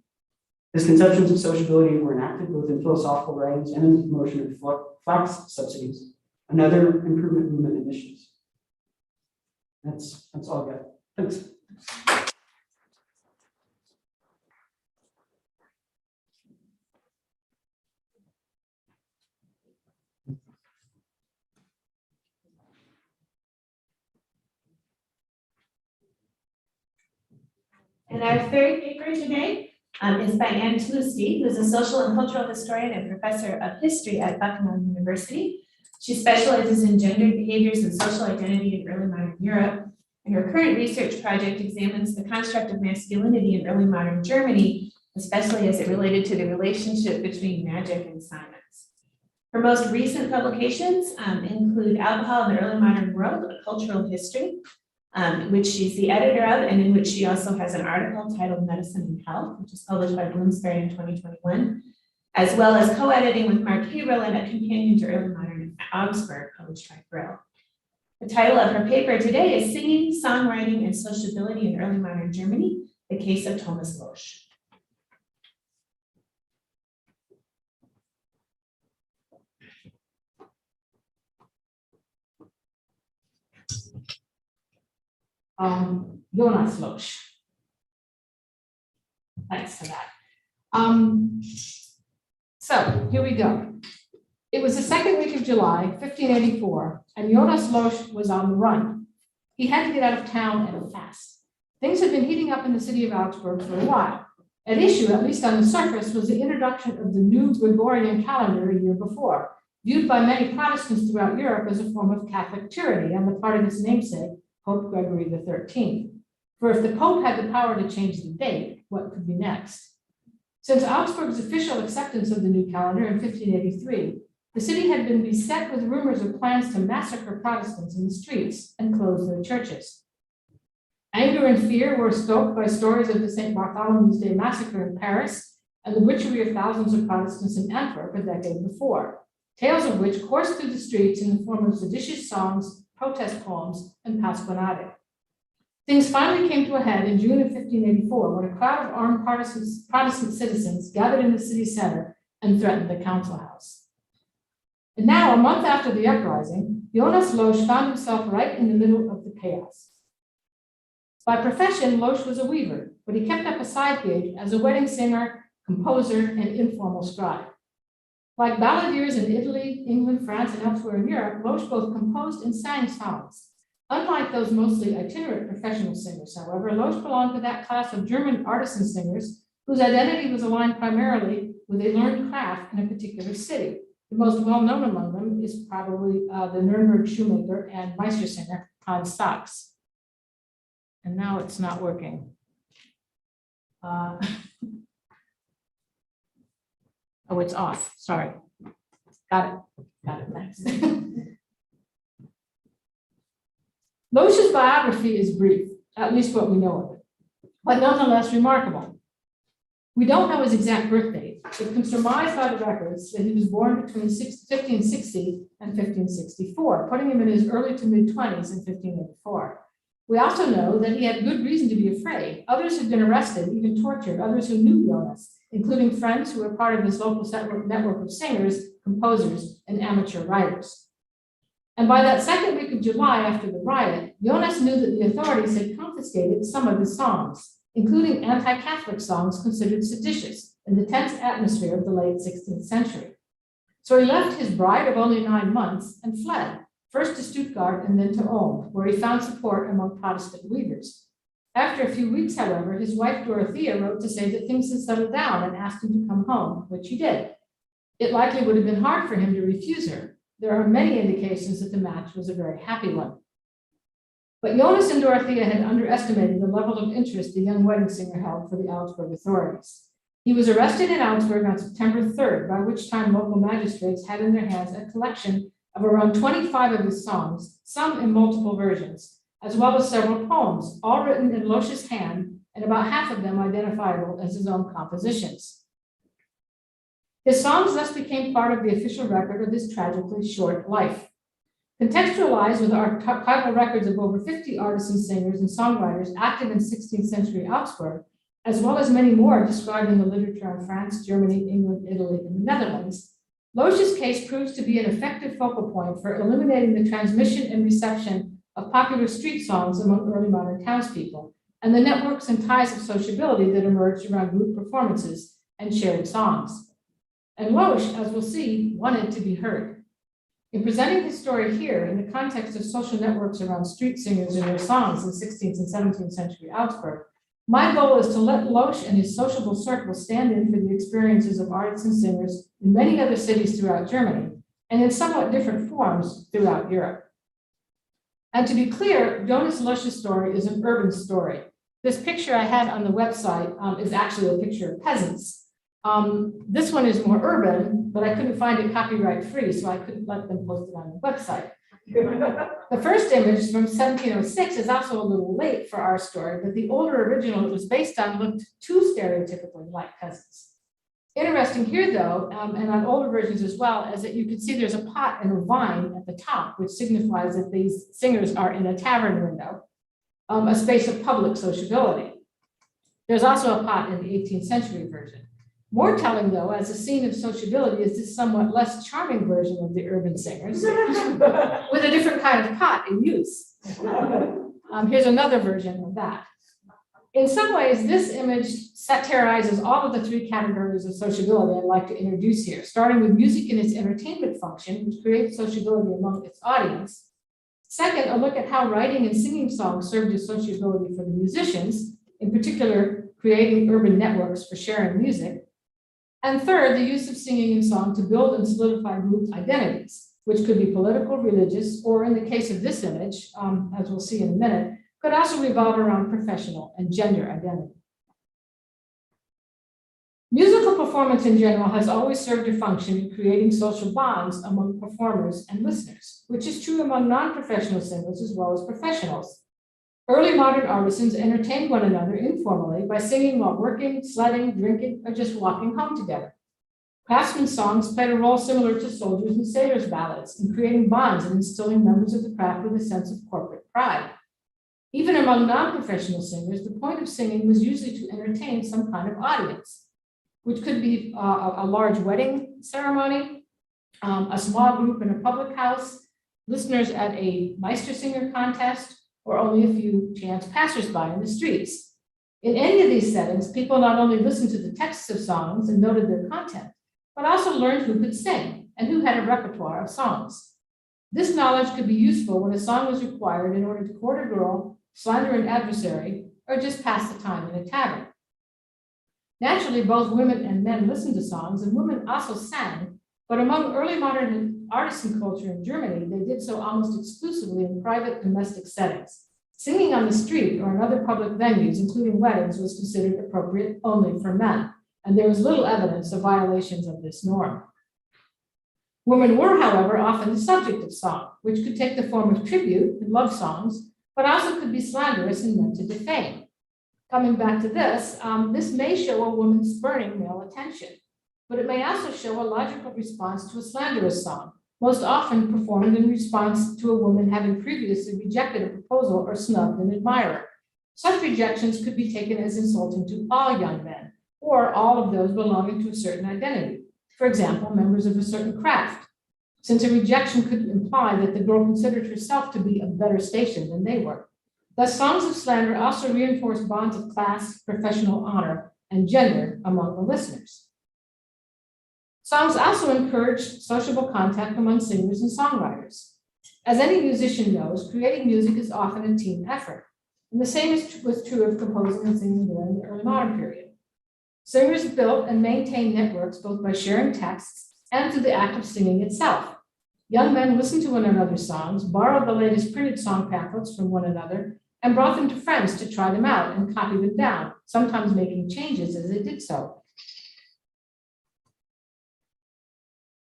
His conceptions of sociability were enacted both in philosophical writings and in the promotion of flax subsidies and other improvement movement initiatives. That's all I got. Thanks. And our third paper today is by Anne Tlusty, who is a social and cultural historian and professor of history at Buckingham University. She specializes in gendered behaviors and social identity in early modern Europe. And her current research project examines the construct of masculinity in early modern Germany, especially as it related to the relationship between magic and silence. Her most recent publications include Alcohol in the Early Modern World, A Cultural History, which she's the editor of, and in which she also has an article titled Medicine and Health, which is published by Bloomsbury in 2021, as well as co-editing with Mark Haverhill and a companion to early modern in Augsburg, published by Brill. The title of her paper today is Singing, Songwriting, and Sociability in Early Modern Germany, the Case of Thomas Loesch. Jonas Loesch. Thanks for that. So here we go. It was the second week of July, 1584, and Jonas Loesch was on the run. He had to get out of town at a fast. Things had been heating up in the city of Augsburg for a while. At issue, at least on the surface, was the introduction of the new Gregorian calendar a year before, viewed by many Protestants throughout Europe as a form of Catholic tyranny on the part of its namesake, Pope Gregory XIII. For if the Pope had the power to change the date, what could be next? Since Augsburg's official acceptance of the new calendar in 1583, the city had been beset with rumors of plans to massacre Protestants in the streets and close their churches. Anger and fear were stoked by stories of the St. Bartholomew's Day massacre in Paris and the butchery of thousands of Protestants in Antwerp a decade before, tales of which coursed through the streets in the form of seditious songs, protest poems, and pasquinade. Things finally came to a head in June of 1584 when a crowd of armed Protestant citizens gathered in the city center and threatened the council house. And now, a month after the uprising, Jonas Loesch found himself right in the middle of the chaos. By profession, Loesch was a weaver, but he kept up a side gig as a wedding singer, composer, and informal scribe. Like balladeers in Italy, England, France, and elsewhere in Europe, Loesch both composed and sang songs. Unlike those mostly itinerant professional singers, however, Loesch belonged to that class of German artisan singers whose identity was aligned primarily with a learned craft in a particular city. The most well-known among them is probably the Nuremberg shoemaker and Meistersinger, Hans Sachs. And now it's not working. Oh, it's off, sorry. Got it, thanks. Loesch's biography is brief, at least what we know of it, but nonetheless remarkable. We don't know his exact birth date, but can surmise by the records that he was born between 1560 and 1564, putting him in his early to mid-20s in 1584. We also know that he had good reason to be afraid. Others had been arrested, even tortured, others who knew Jonas, including friends who were part of his local network of singers, composers, and amateur writers. And by that second week of July after the riot, Jonas knew that the authorities had confiscated some of his songs, including anti-Catholic songs considered seditious in the tense atmosphere of the late 16th century. So he left his bride of only 9 months and fled, first to Stuttgart and then to Ulm, where he found support among Protestant leaders. After a few weeks, however, his wife Dorothea wrote to say that things had settled down and asked him to come home, which he did. It likely would have been hard for him to refuse her. There are many indications that the match was a very happy one. But Jonas and Dorothea had underestimated the level of interest the young wedding singer held for the Augsburg authorities. He was arrested in Augsburg on September 3rd, by which time local magistrates had in their hands a collection of around 25 of his songs, some in multiple versions, as well as several poems, all written in Loesch's hand, and about half of them identifiable as his own compositions. His songs thus became part of the official record of his tragically short life. Contextualized with archival records of over 50 artisan singers and songwriters active in 16th century Augsburg, as well as many more described in the literature on France, Germany, England, Italy, and the Netherlands, Loesch's case proves to be an effective focal point for eliminating the transmission and reception of popular street songs among early modern townspeople, and the networks and ties of sociability that emerged around group performances and shared songs. And Loesch, as we'll see, wanted to be heard. In presenting his story here in the context of social networks around street singers and their songs in 16th and 17th century Augsburg, my goal is to let Loesch and his sociable circle stand in for the experiences of artists and singers in many other cities throughout Germany, and in somewhat different forms throughout Europe. And to be clear, Jonas Loesch's story is an urban story. This picture I had on the website is actually a picture of peasants. This one is more urban, but I couldn't find it copyright free, so I couldn't let them post it on the website. The first image from 1706 is also a little late for our story, but the older original it was based on looked too stereotypically like peasants. Interesting here, though, and on older versions as well, is that you can see there's a pot and a vine at the top, which signifies that these singers are in a tavern window, a space of public sociability. There's also a pot in the 18th century version. More telling, though, as a scene of sociability is this somewhat less charming version of the urban singers with a different kind of pot in use. Here's another version of that. In some ways, this image satirizes all of the three categories of sociability I'd like to introduce here, starting with music and its entertainment function, which creates sociability among its audience. Second, a look at how writing and singing songs served as sociability for the musicians, in particular, creating urban networks for sharing music. And third, the use of singing and song to build and solidify group identities, which could be political, religious, or in the case of this image, as we'll see in a minute, could also revolve around professional and gender identity. Musical performance in general has always served a function in creating social bonds among performers and listeners, which is true among non-professional singers as well as professionals. Early modern artisans entertained one another informally by singing while working, sledding, drinking, or just walking home together. Craftsmen songs played a role similar to soldiers' and sailors' ballads in creating bonds and instilling members of the craft with a sense of corporate pride. Even among non-professional singers, the point of singing was usually to entertain some kind of audience, which could be a large wedding ceremony, a small group in a public house, listeners at a Meistersinger contest, or only a few chance passersby in the streets. In any of these settings, people not only listened to the texts of songs and noted their content, but also learned who could sing and who had a repertoire of songs. This knowledge could be useful when a song was required in order to court a girl, slander an adversary, or just pass the time in a tavern. Naturally, both women and men listened to songs, and women also sang, but among early modern artisan culture in Germany, they did so almost exclusively in private domestic settings. Singing on the street or in other public venues, including weddings, was considered appropriate only for men, and there was little evidence of violations of this norm. Women were, however, often the subject of song, which could take the form of tribute and love songs, but also could be slanderous and meant to defame. Coming back to this, this may show a woman spurning male attention, but it may also show a logical response to a slanderous song, most often performed in response to a woman having previously rejected a proposal or snubbed an admirer. Such rejections could be taken as insulting to all young men, or all of those belonging to a certain identity. For example, members of a certain craft, since a rejection could imply that the girl considered herself to be of better station than they were. Thus, songs of slander also reinforce bonds of class, professional honor, and gender among the listeners. Songs also encourage sociable contact among singers and songwriters. As any musician knows, creating music is often a team effort, and the same was true of composing and singing during the early modern period. Singers built and maintained networks both by sharing texts and through the act of singing itself. Young men listened to one another's songs, borrowed the latest printed song pamphlets from one another, and brought them to friends to try them out and copy them down, sometimes making changes as they did so.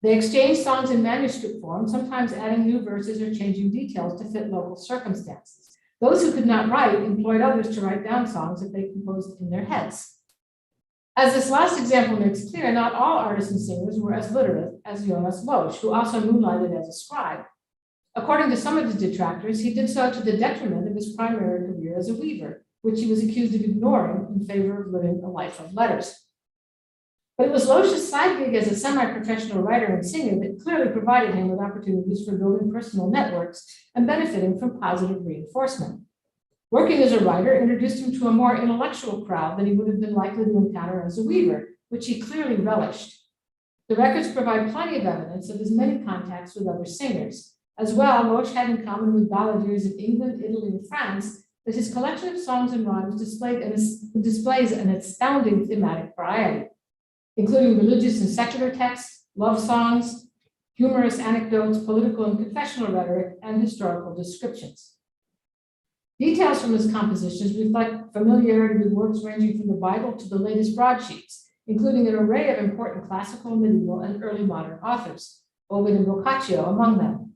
They exchanged songs in manuscript form, sometimes adding new verses or changing details to fit local circumstances. Those who could not write employed others to write down songs that they composed in their heads. As this last example makes clear, not all artisan singers were as literate as Jonas Loesch, who also moonlighted as a scribe. According to some of his detractors, he did so to the detriment of his primary career as a weaver, which he was accused of ignoring in favor of living a life of letters. But it was Loesch's side gig as a semi-professional writer and singer that clearly provided him with opportunities for building personal networks and benefiting from positive reinforcement. Working as a writer introduced him to a more intellectual crowd than he would have been likely to encounter as a weaver, which he clearly relished. The records provide plenty of evidence of his many contacts with other singers. As well, Loesch had in common with balladeers in England, Italy, and France that his collection of songs and rhymes displays an astounding thematic variety, including religious and secular texts, love songs, humorous anecdotes, political and confessional rhetoric, and historical descriptions. Details from his compositions reflect familiarity with works ranging from the Bible to the latest broadsheets, including an array of important classical, medieval, and early modern authors, Ovid and Boccaccio among them.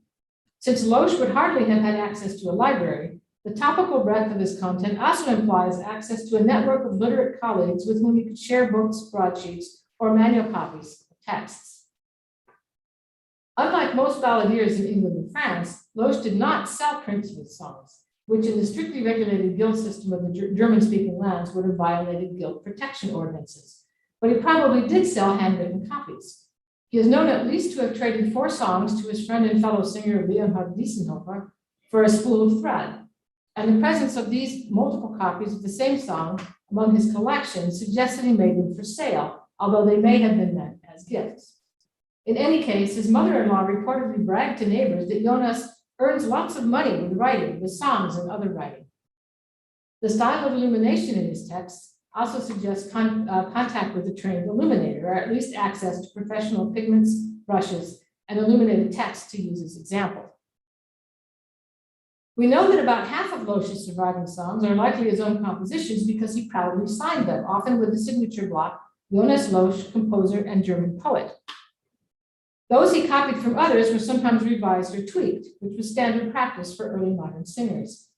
Since Loesch would hardly have had access to a library, the topical breadth of his content also implies access to a network of literate colleagues with whom he could share books, broadsheets, or manual copies of texts. Unlike most balladeers in England and France, Loesch did not sell prints of his songs, which in the strictly regulated guild system of the German-speaking lands would have violated guild protection ordinances. But he probably did sell handwritten copies. He is known at least to have traded 4 songs to his friend and fellow singer Leonhard Diessenhofer for a spool of thread. And the presence of these multiple copies of the same song among his collection suggests that he made them for sale, although they may have been meant as gifts. In any case, his mother-in-law reportedly bragged to neighbors that Jonas earns lots of money with writing, with songs and other writing. The style of illumination in his texts also suggests contact with a trained illuminator, or at least access to professional pigments, brushes, and illuminated text, to use as example. We know that about half of Loesch's surviving songs are likely his own compositions because he proudly signed them, often with the signature block Jonas Losch, composer and German poet. Those he copied from others were sometimes revised or tweaked, which was standard practice for early modern singers.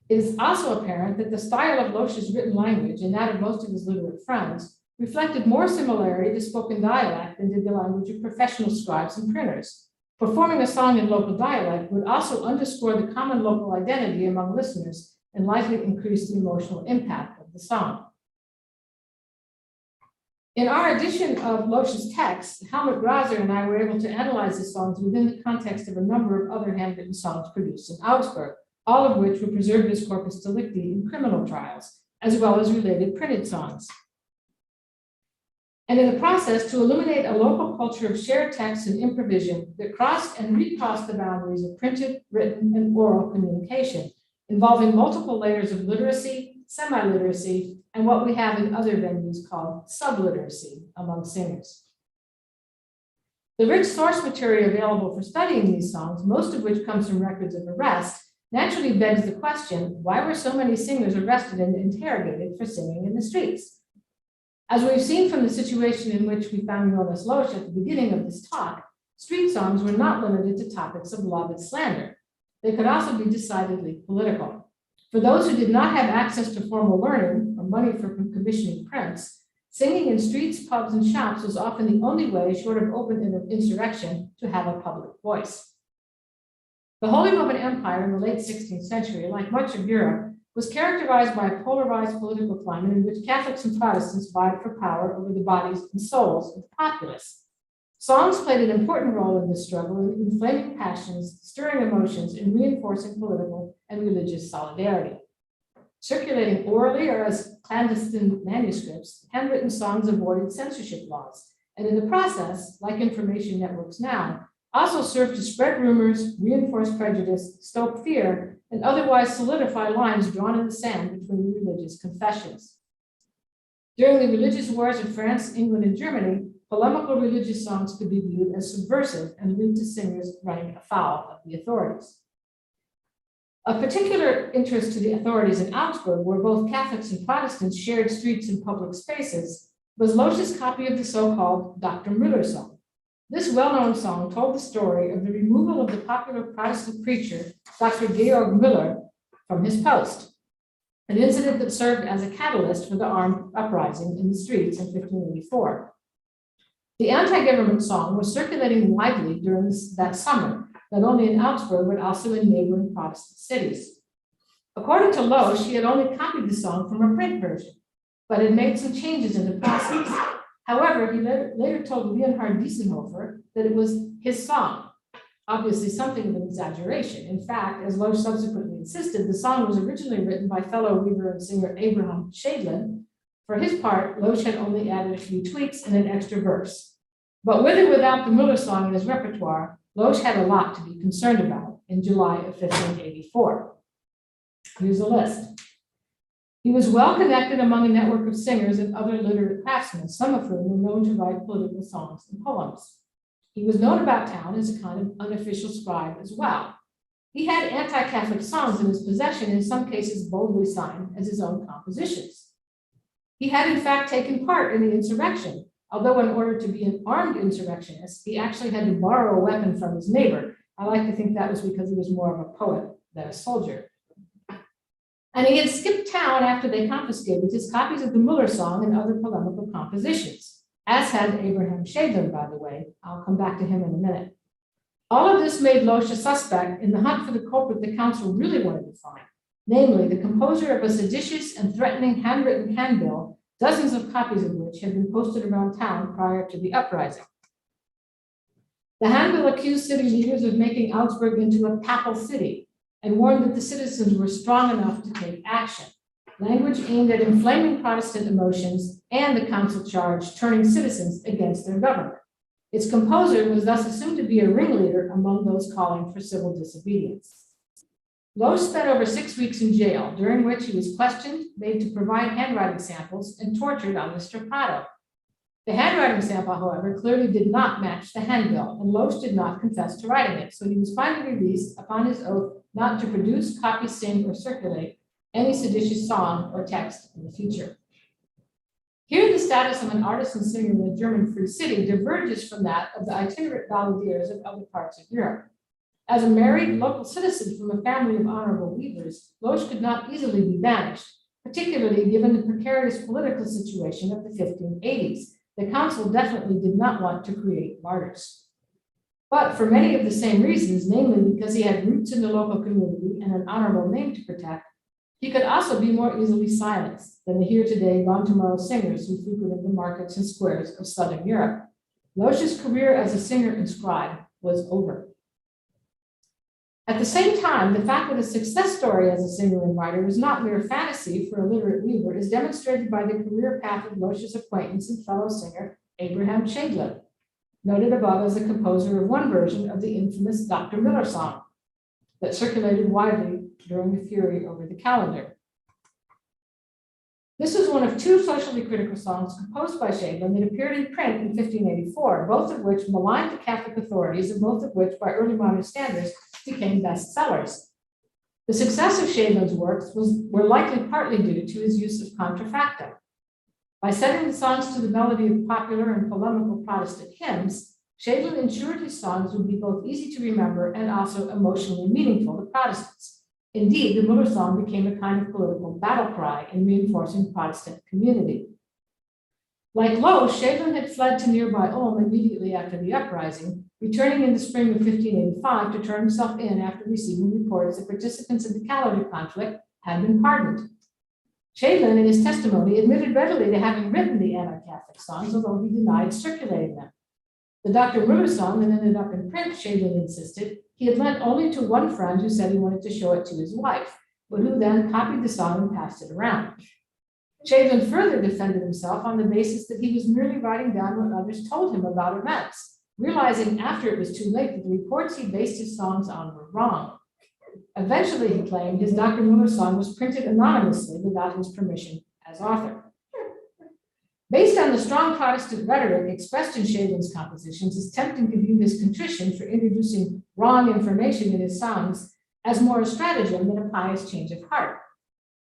It is also apparent that the style of Losch's written language and that of most of his literate friends reflected more similarity to spoken dialect than did the language of professional scribes and printers. Performing a song in local dialect would also underscore the common local identity among listeners and likely increase the emotional impact of the song. In our edition of Losch's text, Helmut Graser and I were able to analyze the songs within the context of a number of other handwritten songs produced in Augsburg, all of which were preserved as corpus delicti in criminal trials, as well as related printed songs. And in the process, to illuminate a local culture of shared text and improvisation that crossed and recrossed the boundaries of printed, written, and oral communication, involving multiple layers of literacy, semi-literacy, and what we have in other venues called subliteracy among singers. The rich source material available for studying these songs, most of which comes from records of arrest, naturally begs the question, why were so many singers arrested and interrogated for singing in the streets? As we've seen from the situation in which we found Jonas Losch at the beginning of this talk, street songs were not limited to topics of love and slander. They could also be decidedly political. For those who did not have access to formal learning or money for commissioning prints, singing in streets, pubs, and shops was often the only way, short of open insurrection, to have a public voice. The Holy Roman Empire in the late 16th century, like much of Europe, was characterized by a polarized political climate in which Catholics and Protestants vied for power over the bodies and souls of the populace. Songs played an important role in this struggle in inflaming passions, stirring emotions, and reinforcing political and religious solidarity. Circulating orally or as clandestine manuscripts, handwritten songs avoided censorship laws, and in the process, like information networks now, also served to spread rumors, reinforce prejudice, stoke fear, and otherwise solidify lines drawn in the sand between religious confessions. During the religious wars in France, England, and Germany, polemical religious songs could be viewed as subversive and lead to singers running afoul of the authorities. Of particular interest to the authorities in Augsburg, where both Catholics and Protestants shared streets and public spaces, was Losch's copy of the so-called Dr. Müller song. This well-known song told the story of the removal of the popular Protestant preacher, Dr. Georg Müller, from his post, an incident that served as a catalyst for the armed uprising in the streets in 1584. The anti-government song was circulating widely during that summer, not only in Augsburg, but also in neighboring Protestant cities. According to Losch, he had only copied the song from a print version, but had made some changes in the process. However, he later told Leonhard Diessenhofer that it was his song, obviously something of an exaggeration. In fact, as Losch subsequently insisted, the song was originally written by fellow weaver and singer Abraham Schädlin. For his part, Losch had only added a few tweaks and an extra verse. But with or without the Müller song in his repertoire, Losch had a lot to be concerned about in July of 1584. Here's a list. He was well connected among a network of singers and other literate craftsmen, some of whom were known to write political songs and poems. He was known about town as a kind of unofficial scribe as well. He had anti-Catholic songs in his possession, in some cases boldly signed as his own compositions. He had in fact taken part in the insurrection, although in order to be an armed insurrectionist, he actually had to borrow a weapon from his neighbor. I like to think that was because he was more of a poet than a soldier. And he had skipped town after they confiscated his copies of the Müller song and other polemical compositions, as had Abraham Schädlin, by the way. I'll come back to him in a minute. All of this made Losch a suspect in the hunt for the culprit the council really wanted to find, namely the composer of a seditious and threatening handwritten handbill, dozens of copies of which had been posted around town prior to the uprising. The handbill accused city leaders of making Augsburg into a papal city and warned that the citizens were strong enough to take action. Language aimed at inflaming Protestant emotions, and the council charged turning citizens against their government. Its composer was thus assumed to be a ringleader among those calling for civil disobedience. Losch spent over 6 weeks in jail, during which he was questioned, made to provide handwriting samples, and tortured on the strappado. The handwriting sample, however, clearly did not match the handbill, and Losch did not confess to writing it, so he was finally released upon his oath not to produce, copy, sing, or circulate any seditious song or text in the future. Here, the status of an artisan singer in a German free city diverges from that of the itinerant balladeers of other parts of Europe. As a married local citizen from a family of honorable weavers, Loesch could not easily be banished, particularly given the precarious political situation of the 1580s. The council definitely did not want to create martyrs. But for many of the same reasons, namely because he had roots in the local community and an honorable name to protect, he could also be more easily silenced than the here today, gone tomorrow singers who frequented the markets and squares of Southern Europe. Loesch's career as a singer and scribe was over. At the same time, the fact that a success story as a singer and writer was not mere fantasy for a literate weaver is demonstrated by the career path of Loesch's acquaintance and fellow singer, Abraham Schädlin, noted above as the composer of one version of the infamous Dr. Miller song that circulated widely during the fury over the calendar. This was one of two socially critical songs composed by Schädlin that appeared in print in 1584, both of which maligned the Catholic authorities and both of which, by early modern standards, became bestsellers. The success of Schädlin's works were likely partly due to his use of contrafacta. By setting the songs to the melody of popular and polemical Protestant hymns, Schädlin ensured his songs would be both easy to remember and also emotionally meaningful to Protestants. Indeed, the Miller song became a kind of political battle cry in reinforcing Protestant community. Like Loesch, Schädlin had fled to nearby Ulm immediately after the uprising, returning in the spring of 1585 to turn himself in after receiving reports that participants in the calendar conflict had been pardoned. Schädlin, in his testimony, admitted readily to having written the anti-Catholic songs, although he denied circulating them. The Dr. Miller song that ended up in print, Schädlin insisted, he had lent only to one friend who said he wanted to show it to his wife, but who then copied the song and passed it around. Schädlin further defended himself on the basis that he was merely writing down what others told him about events, realizing after it was too late that the reports he based his songs on were wrong. Eventually, he claimed, his Dr. Miller song was printed anonymously without his permission as author. Based on the strong Protestant rhetoric expressed in Schädlin's compositions, it's tempting to view his contrition for introducing wrong information in his songs as more a stratagem than a pious change of heart.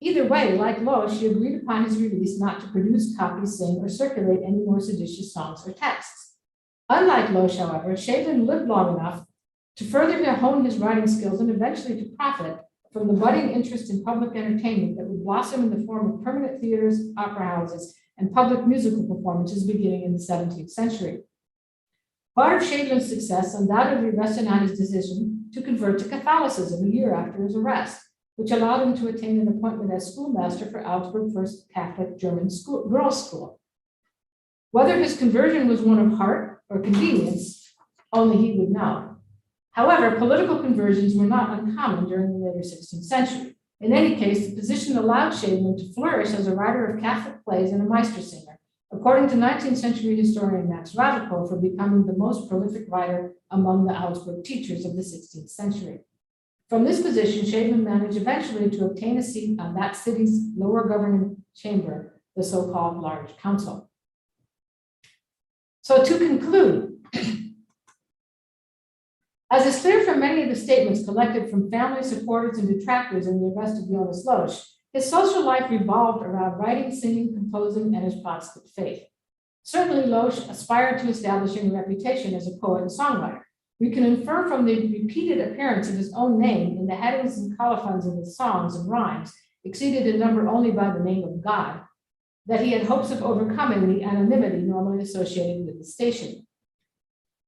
Either way, like Loesch, he agreed upon his release not to produce, copy, sing, or circulate any more seditious songs or texts. Unlike Loesch, however, Schädlin lived long enough to further hone his writing skills and eventually to profit from the budding interest in public entertainment that would blossom in the form of permanent theaters, opera houses, and public musical performances beginning in the 17th century. Part of Schädlin's success undoubtedly rested on his decision to convert to Catholicism a year after his arrest, which allowed him to attain an appointment as schoolmaster for Augsburg First Catholic German Girls' School. Whether his conversion was one of heart or convenience, only he would know. However, political conversions were not uncommon during the later 16th century. In any case, the position allowed Schädlin to flourish as a writer of Catholic plays and a Meistersinger, according to 19th century historian Max Radical, for becoming the most prolific writer among the Augsburg teachers of the 16th century. From this position, Schädlin managed eventually to obtain a seat on that city's lower governing chamber, the so-called Large Council. So to conclude, as is clear from many of the statements collected from family, supporters, and detractors in the arrest of Jonas Loesch, his social life revolved around writing, singing, composing, and his Protestant faith. Certainly, Loesch aspired to establishing a reputation as a poet and songwriter. We can infer from the repeated appearance of his own name in the headings and colophons of his songs and rhymes, exceeded in number only by the name of God, that he had hopes of overcoming the anonymity normally associated with the station.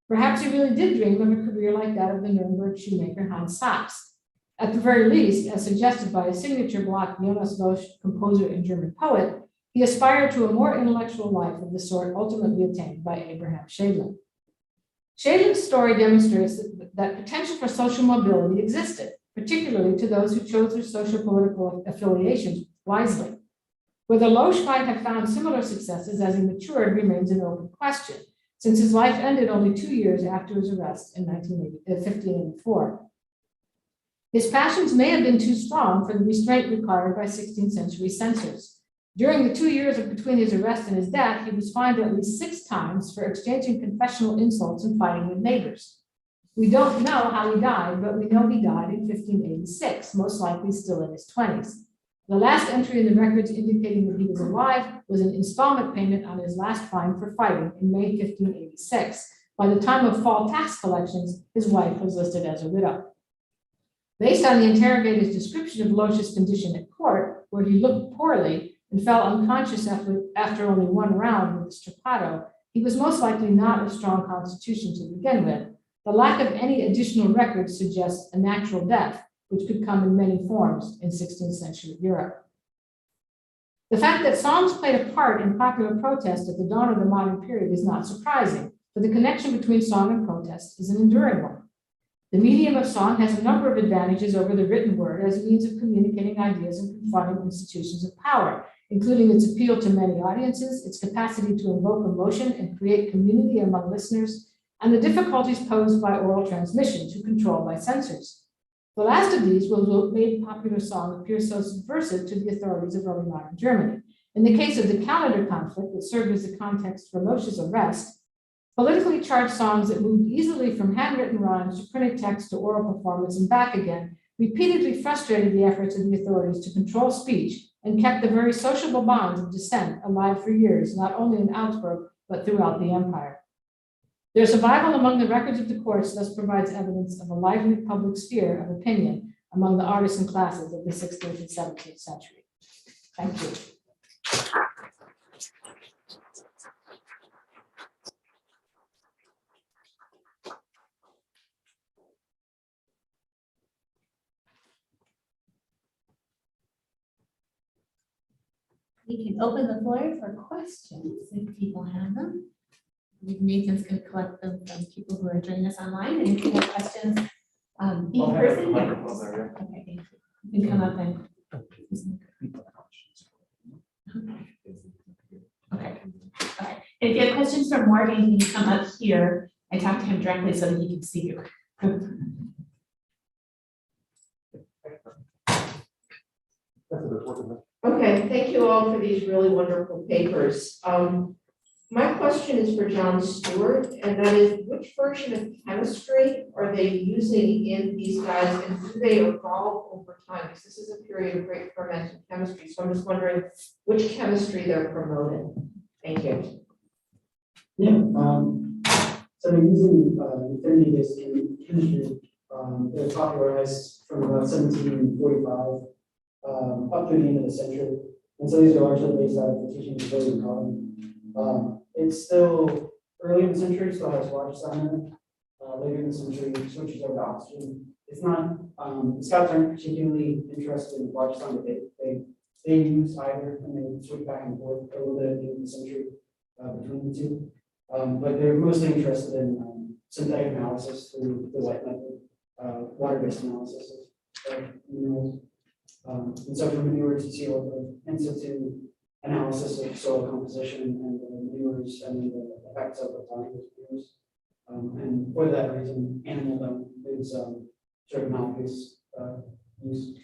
Perhaps he really did dream of a career like that of the Nuremberg shoemaker Hans Sachs. At the very least, as suggested by his signature block, Jonas Loesch, composer and German poet, he aspired to a more intellectual life of the sort ultimately attained by Abraham Schädlin. Schädlin's story demonstrates that potential for social mobility existed, particularly to those who chose their social political affiliations wisely. Whether Loesch might have found similar successes as he matured remains an open question, since his life ended only 2 years after his arrest in 1584. His passions may have been too strong for the restraint required by 16th century censors. During the 2 years between his arrest and his death, he was fined at least 6 times for exchanging confessional insults and fighting with neighbors. We don't know how he died, but we know he died in 1586, most likely still in his 20s. The last entry in the records indicating that he was alive was an installment payment on his last fine for fighting in May 1586. By the time of fall tax collections, his wife was listed as a widow. Based on the interrogator's description of Loesch's condition at court, where he looked poorly and fell unconscious after only one round with Strapato, he was most likely not of strong constitution to begin with. The lack of any additional records suggests a natural death, which could come in many forms in 16th century Europe. The fact that songs played a part in popular protest at the dawn of the modern period is not surprising, for the connection between song and protest is an enduring one. The medium of song has a number of advantages over the written word as a means of communicating ideas and confronting institutions of power, including its appeal to many audiences, its capacity to invoke emotion and create community among listeners, and the difficulties posed by oral transmission to control by censors. The last of these was what made popular song appear so subversive to the authorities of early modern Germany. In the case of the calendar conflict that served as the context for Loesch's arrest, politically charged songs that moved easily from handwritten rhymes to printed text to oral performance and back again repeatedly frustrated the efforts of the authorities to control speech and kept the very sociable bonds of dissent alive for years, not only in Augsburg, but throughout the empire. Their survival among the records of the courts thus provides evidence of a lively public sphere of opinion among the artisan classes of the 16th and 17th century. Thank you. We can open the floor for questions if people have them. Nathan's going to collect them from people who are joining us online. And if you have questions, in person, yeah. Okay, thank you. You can come up and. Okay. And if you have questions for Morgan, you can come up here and talk to him directly so that he can see you. Okay, thank you all for these really wonderful papers. My question is for John Stewart, and that is, which version of chemistry are they using in these guys, and do they evolve over time? Because this is a period of great fermented chemistry, so I'm just wondering which chemistry they're promoting. Thank you. Yeah, so they're using infinity-based chemistry. They're popularized from about 1745 up through the end of the century. And so these are largely based out of the teachings of William Cullen. It's still early in the century, still has Watchtower in it. Later in the century, it switches over to oxygen. It's not, the Scots aren't particularly interested in Watchtower, but they use either, and they switch back and forth a little bit at the end of the century between the two. But they're mostly interested in synthetic analysis through the White method, water-based analysis of minerals. And so from manure to seal, the in situ analysis of soil composition and the manures and the effects of the planting manures. And for that reason, animal dung is sort of an obvious use.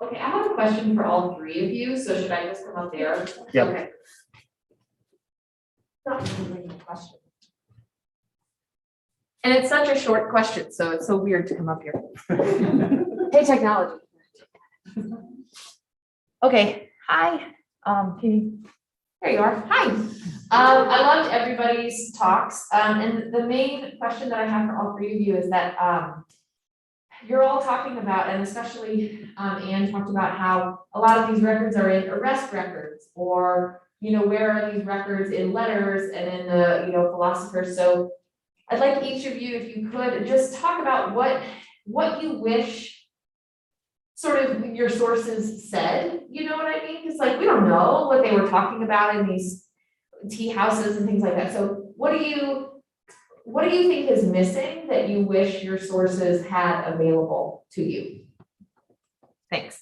Okay, I have a question for all three of you, so should I just come up there? Yep. Okay. Not really a question. And it's such a short question, so it's so weird to come up here. Hey, technology. Okay, hi. There you are. Hi. I loved everybody's talks. And the main question that I have for all three of you is that you're all talking about, and especially Anne talked about how a lot of these records are in arrest records, or where are these records in letters and in the philosophers. So I'd like each of you, if you could, just talk about what you wish sort of your sources said, you know what I mean? Because we don't know what they were talking about in these tea houses and things like that. So what do you think is missing that you wish your sources had available to you? Thanks.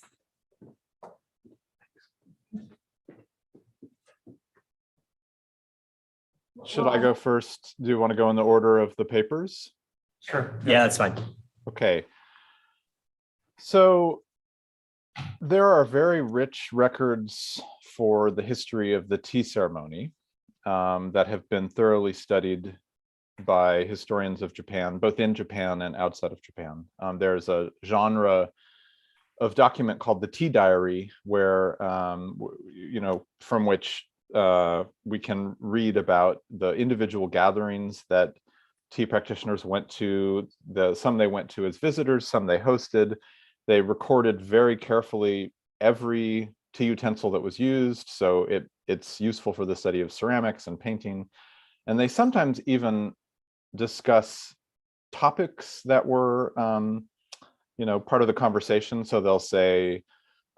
Should I go first? Do you want to go in the order of the papers? Sure. Yeah, that's fine. Okay. So there are very rich records for the history of the tea ceremony that have been thoroughly studied by historians of Japan, both in Japan and outside of Japan. There's a genre of document called the Tea Diary, where from which we can read about the individual gatherings that tea practitioners went to. Some they went to as visitors, some they hosted. They recorded very carefully every tea utensil that was used, so it's useful for the study of ceramics and painting. And they sometimes even discuss topics that were part of the conversation. So they'll say,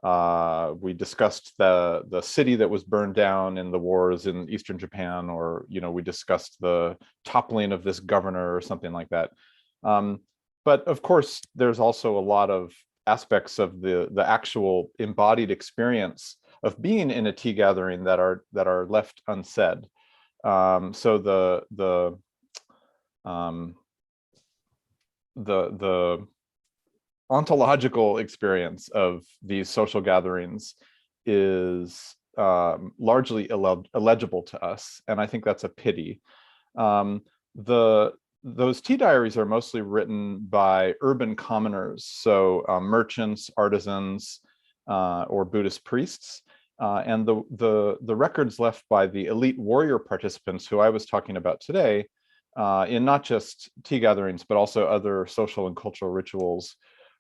we discussed the city that was burned down in the wars in Eastern Japan, or we discussed the toppling of this governor or something like that. But of course, there's also a lot of aspects of the actual embodied experience of being in a tea gathering that are left unsaid. So the ontological experience of these social gatherings is largely illegible to us, and I think that's a pity. Those tea diaries are mostly written by urban commoners, so merchants, artisans, or Buddhist priests, and the records left by the elite warrior participants who I was talking about today, in not just tea gatherings but also other social and cultural rituals,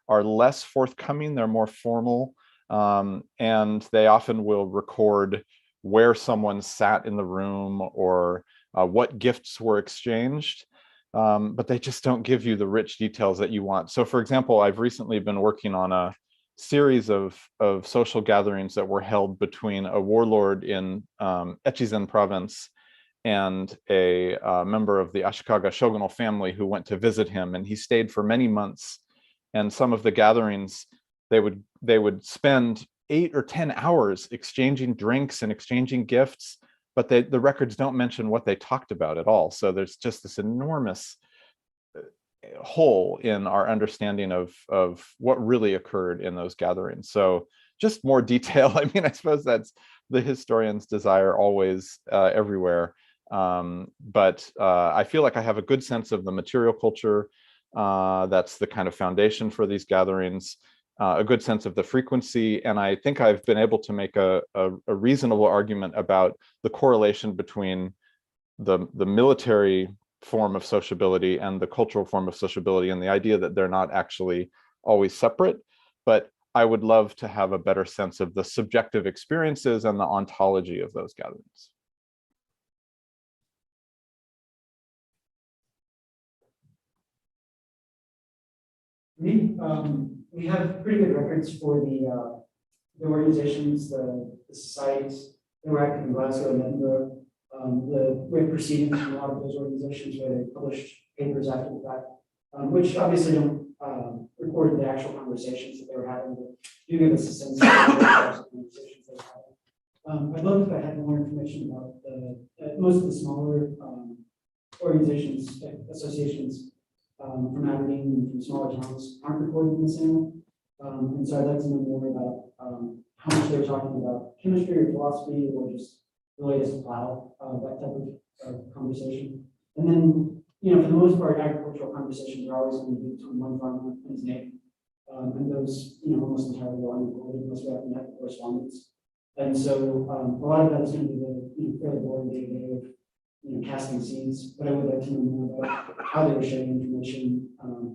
are less forthcoming. They're more formal, and they often will record where someone sat in the room or what gifts were exchanged, but they just don't give you the rich details that you want. So for example, I've recently been working on a series of social gatherings that were held between a warlord in Echizen province and a member of the Ashikaga shogunal family who went to visit him, and he stayed for many months. And some of the gatherings, they would spend 8 or 10 hours exchanging drinks and exchanging gifts, but the records don't mention what they talked about at all. So there's just this enormous hole in our understanding of what really occurred in those gatherings. So just more detail. I mean, I suppose that's the historian's desire always, everywhere. But I feel like I have a good sense of the material culture. That's the kind of foundation for these gatherings, a good sense of the frequency. And I think I've been able to make a reasonable argument about the correlation between the military form of sociability and the cultural form of sociability, and the idea that they're not actually always separate. But I would love to have a better sense of the subjective experiences and the ontology of those gatherings. We have pretty good records for the organizations, the societies that were active in Glasgow and Edinburgh. We have proceedings from a lot of those organizations where they published papers after the fact, which obviously don't record the actual conversations that they were having, but do give us a sense of the types of conversations they were having. I'd love if I had more information about most of the smaller organizations, associations from Aberdeen and from smaller towns aren't recorded in the same way. And so I'd like to know more about how much they're talking about chemistry or philosophy or just the latest plow, that type of conversation. And then, for the most part, agricultural conversations are always going to be between one farmer and his neighbor. And those, almost entirely are unrecorded unless we have net correspondence. And so a lot of that is going to be the fairly boring day-to-day of casting seeds, but I would like to know more about how they were sharing information,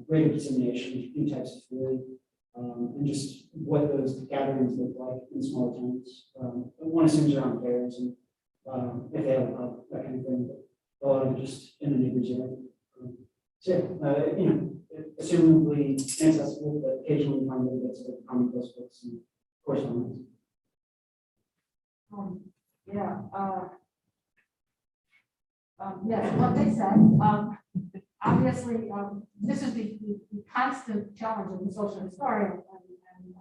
rate of dissemination, new types of food, and just what those gatherings look like in smaller towns. One assumes around fairs and if they have a pub, that kind of thing, but a lot of it just in the neighbor's yard. Assumably inaccessible, but occasionally you find little bits of common post books and correspondence. Yes, what they said, obviously, this is the constant challenge of the social historian, and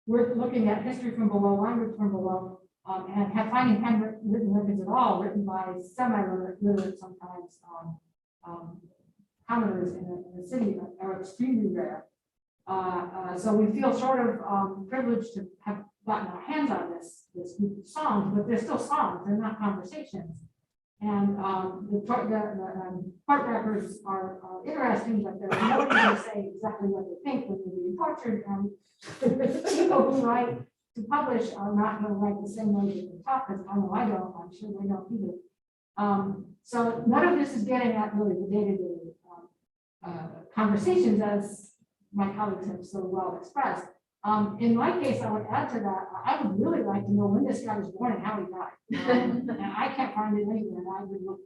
we're looking at history from below, language from below, and finding handwritten records at all, written by semi-literate sometimes commoners in the city are extremely rare. So we feel sort of privileged to have gotten our hands on this group of songs, but they're still songs, they're not conversations. And the part records are interesting, but there's no reason to say exactly what they think when they're being tortured. And the people who write to publish are not going to write the same way that they talk, because I know I don't, I'm sure they don't either. So none of this is getting at really the day-to-day conversations, as my colleagues have so well expressed. In my case, I would add to that, I would really like to know when this guy was born and how he died. And I can't find it anywhere.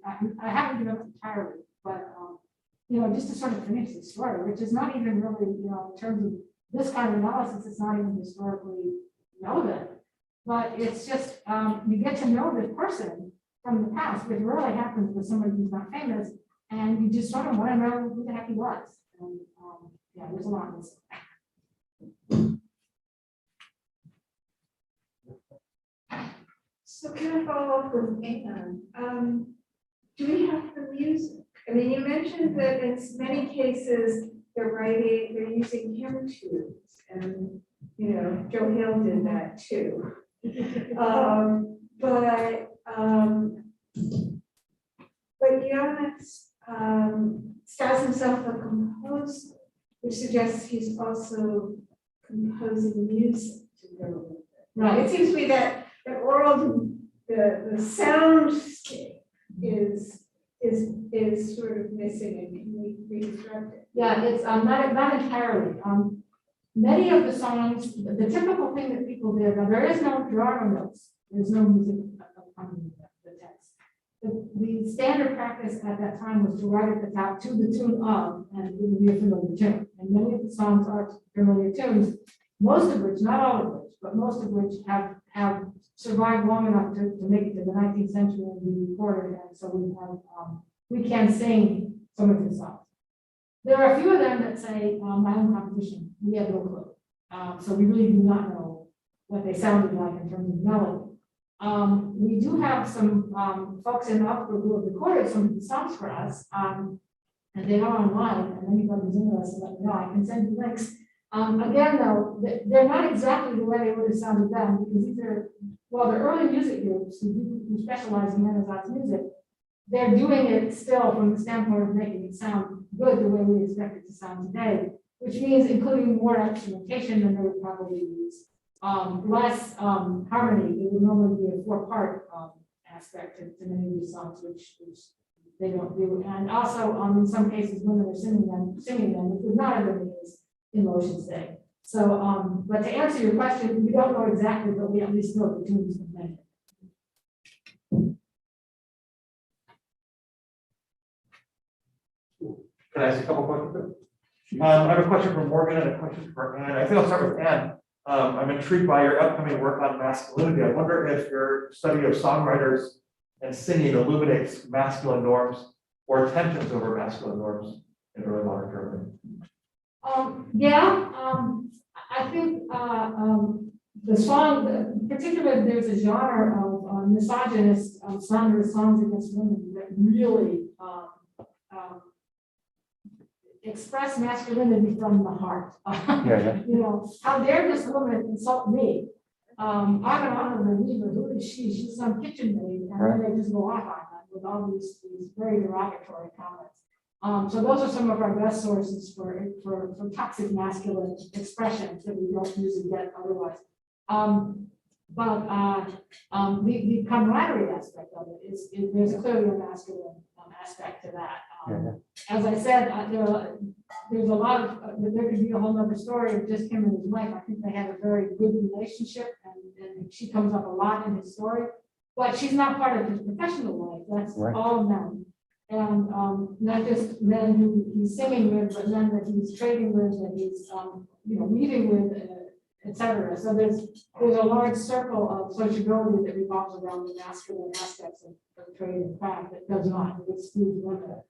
And I haven't given up entirely, but you know, just to sort of finish the story, which is not even really, you know, in terms of this kind of analysis, it's not even historically relevant. But it's just you get to know this person from the past, which rarely happens with somebody who's not famous, and you just sort of want to know who the heck he was. And yeah, there's a lot missing. So can I follow up with Anne? Do we have the music? I mean, you mentioned that in many cases, they're using hymn tunes, and, you know, Joe Hill did that too. But Jonas styles himself a composer, which suggests he's also composing music to go with it. Right. It seems to me that the world, the soundscape is sort of missing, and can we reconstruct it? Yeah, it's not entirely. Many of the songs, the typical thing that people did, now there is no drama notes, there's no music accompanying the text. The standard practice at that time was to write at the top to the tune of, and it would be a familiar tune. And many of the songs are familiar tunes, most of which, not all of which, but most of which have survived long enough to make it to the 19th century and be recorded. And so we can sing some of his songs. There are a few of them that say my own composition. We have no clue. So we really do not know what they sounded like in terms of melody. We do have some folks in Oxford who have recorded some of the songs for us, and they are online, and anybody who's interested, let me know. I can send you links. Again, though, they're not exactly the way they would have sounded then, because these are, well, the early music groups who specialize in Renaissance music, they're doing it still from the standpoint of making it sound good the way we expect it to sound today, which means including more instrumentation than they would probably use, less harmony. It would normally be a 4-part aspect to many of these songs, which they don't do. And also, in some cases, women are singing them, which would not have been the case in Motion's day. So, but to answer your question, we don't know exactly, but we at least know the tunes have been. Can I ask a couple questions? I have a question for Morgan and a question for Anne. I think I'll start with Anne. I'm intrigued by your upcoming work on masculinity. I wonder if your study of songwriters and singing illuminates masculine norms or tensions over masculine norms in early modern Germany. I think the song, particularly there's a genre of misogynist slanderous songs against women that really express masculinity from the heart. You know, how dare this woman insult me? I'm an honorable leader. Who is she? She's some kitchen maid, and then they just go off on that with all these very derogatory comments. So those are some of our best sources for toxic masculine expressions that we don't usually get otherwise. But the camaraderie aspect of it is there's clearly a masculine aspect to that. As I said, there's a lot of there could be a whole other story of just him and his wife. I think they had a very good relationship, and she comes up a lot in his story. But she's not part of his professional life. That's all men. And not just men who he's singing with, but men that he's trading with, and he's meeting with, etc. So there's a large circle of sociability that revolves around the masculine aspects of trade and craft that does not exclude women.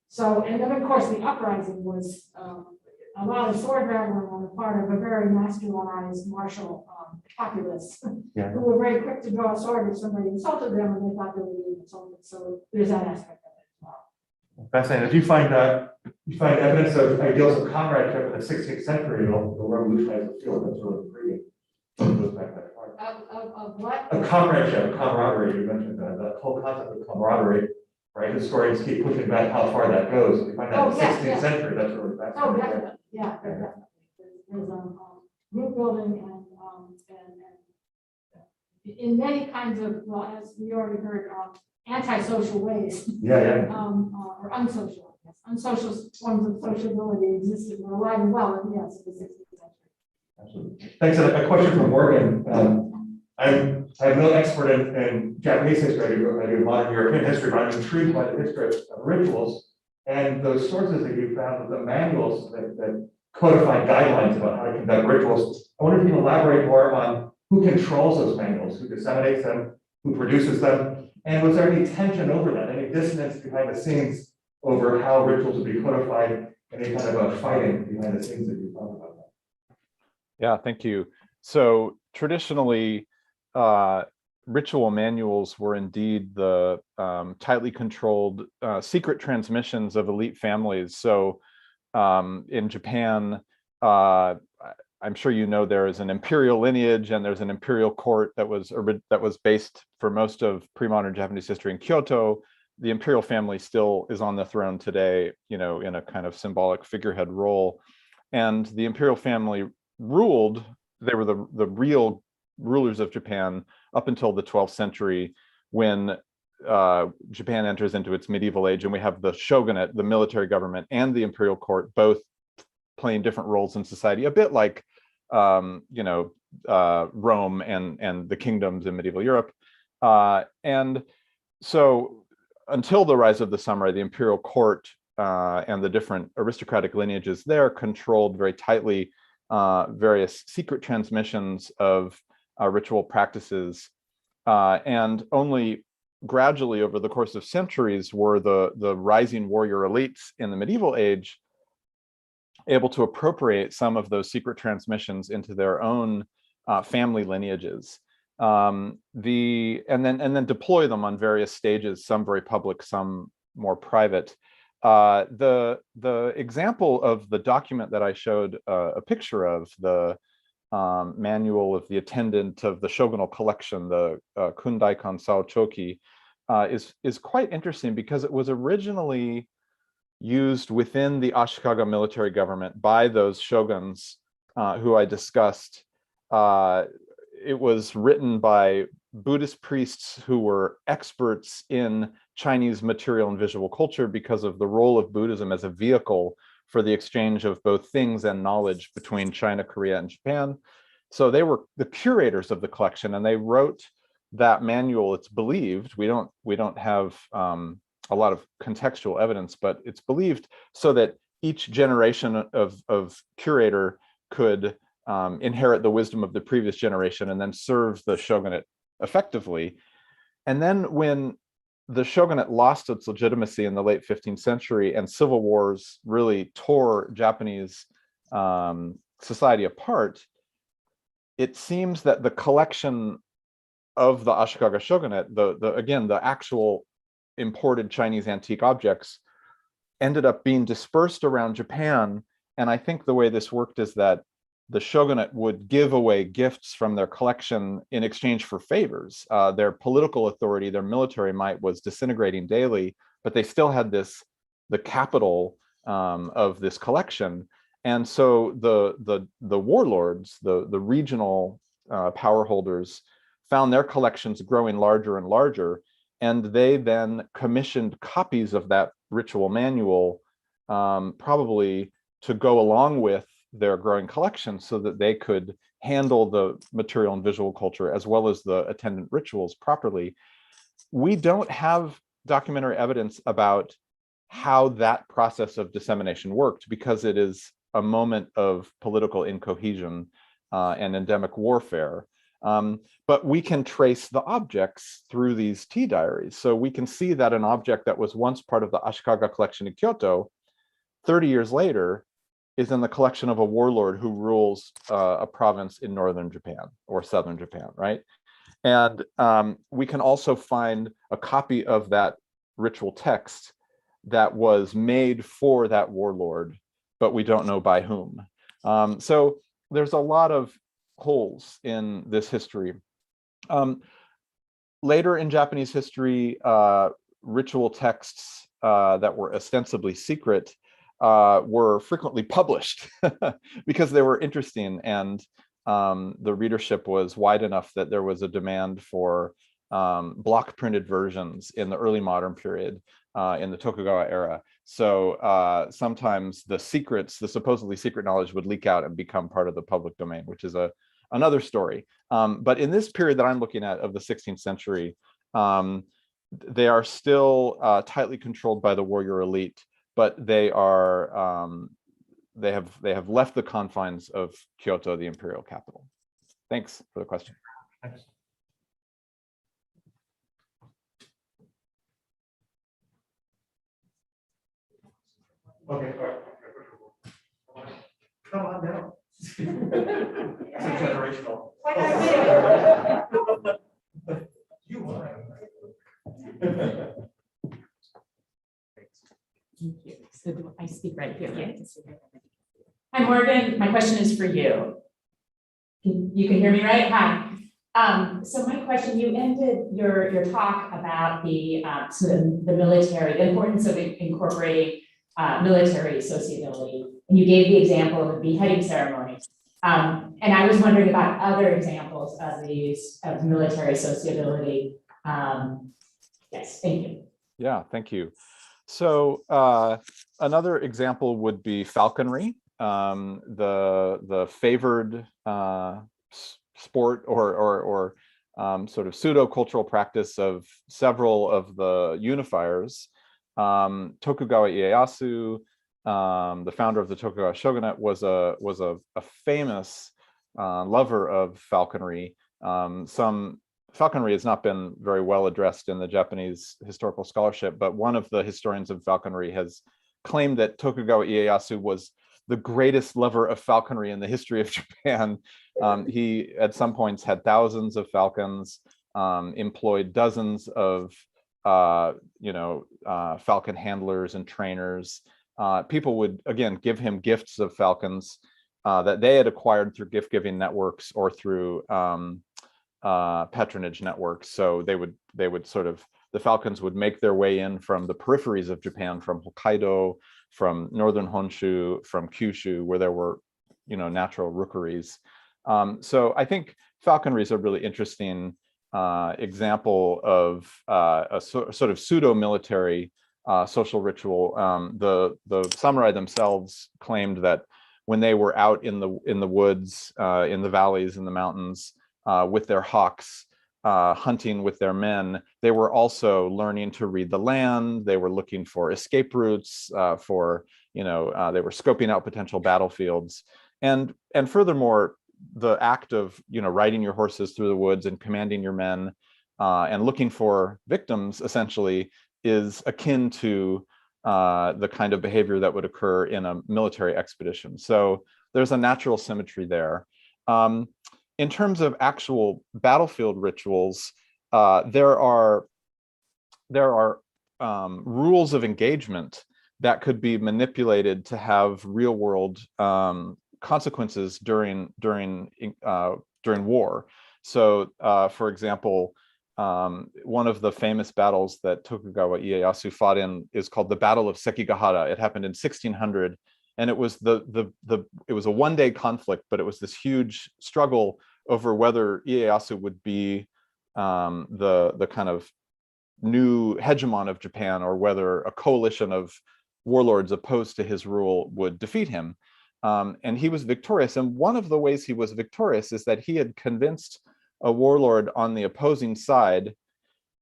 So, and then of course the uprising was a lot of sword rattling on the part of a very masculinized martial populace who were very quick to draw a sword if somebody insulted them and they thought they were being insulted. So there's that aspect of it as well. Fascinating. If you find evidence of ideals of comradeship in the 16th century, it'll revolutionize the field. That's really intriguing. It goes back that far. of what? A comradeship, camaraderie, you mentioned that whole concept of camaraderie, right? Historians keep pushing back how far that goes. We find that in the Oh, yeah, 16th yeah. century, that's really Oh, fascinating. definitely, yeah, definitely. There's group building and in many kinds of, well, as we already heard, antisocial ways, Yeah, or unsocial, I guess, unsocial forms of sociability existed, were alive and well, and yes, in the 16th century. absolutely. Thanks. And a question from Morgan. I'm no expert in Japanese history, I do modern European history, but I'm intrigued by the history of rituals and those sources that you found, the manuals that codify guidelines about how to conduct rituals. I wonder if you can elaborate more on who controls those manuals, who disseminates them, who produces them, and was there any tension over that, any dissonance behind the scenes over how rituals would be codified, any kind of a fighting behind the scenes that you talked about that? Yeah, thank you. So traditionally, ritual manuals were indeed the tightly controlled secret transmissions of elite families. So in Japan, I'm sure you know there is an imperial lineage and there's an imperial court that was based for most of pre-modern Japanese history in Kyoto. The imperial family still is on the throne today, you know, in a kind of symbolic figurehead role. And the imperial family ruled, they were the real rulers of Japan up until the 12th century, when Japan enters into its medieval age, and we have the shogunate, the military government, and the imperial court both playing different roles in society, a bit like Rome and the kingdoms in medieval Europe. And so until the rise of the samurai, the imperial court and the different aristocratic lineages there controlled very tightly various secret transmissions of ritual practices. And only gradually over the course of centuries were the rising warrior elites in the medieval age able to appropriate some of those secret transmissions into their own family lineages, and then deploy them on various stages, some very public, some more private. The example of the document that I showed a picture of, the manual of the attendant of the shogunal collection, the Kundaikan Sao Choki, is quite interesting because it was originally used within the Ashikaga military government by those shoguns who I discussed. It was written by Buddhist priests who were experts in Chinese material and visual culture because of the role of Buddhism as a vehicle for the exchange of both things and knowledge between China, Korea, and Japan. So they were the curators of the collection, and they wrote that manual. It's believed, we don't have a lot of contextual evidence, but it's believed so that each generation of curator could inherit the wisdom of the previous generation and then serve the shogunate effectively. And then when the shogunate lost its legitimacy in the late 15th century and civil wars really tore Japanese society apart, it seems that the collection of the Ashikaga shogunate, the actual imported Chinese antique objects, ended up being dispersed around Japan. And I think the way this worked is that the shogunate would give away gifts from their collection in exchange for favors. Their political authority, their military might was disintegrating daily, but they still had the capital of this collection. And so the warlords, the regional power holders, found their collections growing larger and larger, and they then commissioned copies of that ritual manual, probably to go along with their growing collection so that they could handle the material and visual culture as well as the attendant rituals properly. We don't have documentary evidence about how that process of dissemination worked because it is a moment of political incohesion and endemic warfare. But we can trace the objects through these tea diaries. So we can see that an object that was once part of the Ashikaga collection in Kyoto, 30 years later, is in the collection of a warlord who rules a province in northern Japan or southern Japan, right? And we can also find a copy of that ritual text that was made for that warlord, but we don't know by whom. So there's a lot of holes in this history. Later in Japanese history, ritual texts that were ostensibly secret were frequently published because they were interesting, and the readership was wide enough that there was a demand for block printed versions in the early modern period in the Tokugawa era. So sometimes the secrets, the supposedly secret knowledge, would leak out and become part of the public domain, which is another story. But in this period that I'm looking at of the 16th century, they are still tightly controlled by the warrior elite, but they are they have left the confines of Kyoto, the imperial capital. Thanks for the question. Thanks. Okay, all right. Come on now. It's generational. You are. Thank you. So do I speak right here? Yeah. Hi, Morgan. My question is for you. You can hear me, right? Hi. So my question, you ended your talk about the sort of the military, the importance of incorporating military sociability, and you gave the example of the beheading ceremony. And I was wondering about other examples of these of military sociability. Yes, thank you. Yeah, thank you. So another example would be falconry, the favored sport or sort of pseudo-cultural practice of several of the unifiers. Tokugawa Ieyasu, the founder of the Tokugawa shogunate, was a famous lover of falconry. Falconry has not been very well addressed in the Japanese historical scholarship, but one of the historians of falconry has claimed that Tokugawa Ieyasu was the greatest lover of falconry in the history of Japan. He, at some points, had thousands of falcons, employed dozens of falcon handlers and trainers. People would, again, give him gifts of falcons that they had acquired through gift-giving networks or through patronage networks. So they would sort of, the falcons would make their way in from the peripheries of Japan, from Hokkaido, from northern Honshu, from Kyushu, where there were, natural rookeries. So I think falconry is a really interesting example of a sort of pseudo-military social ritual. The samurai themselves claimed that when they were out in the woods, in the valleys, in the mountains, with their hawks, hunting with their men, they were also learning to read the land. They were looking for escape routes, they were scoping out potential battlefields. And furthermore, the act of riding your horses through the woods and commanding your men and looking for victims essentially is akin to the kind of behavior that would occur in a military expedition. So there's a natural symmetry there. In terms of actual battlefield rituals, there are rules of engagement that could be manipulated to have real world consequences during war. So, for example, one of the famous battles that Tokugawa Ieyasu fought in is called the Battle of Sekigahara. It happened in 1600, and it was it was a one-day conflict, but it was this huge struggle over whether Ieyasu would be the kind of new hegemon of Japan, or whether a coalition of warlords opposed to his rule would defeat him. And he was victorious. And one of the ways he was victorious is that he had convinced a warlord on the opposing side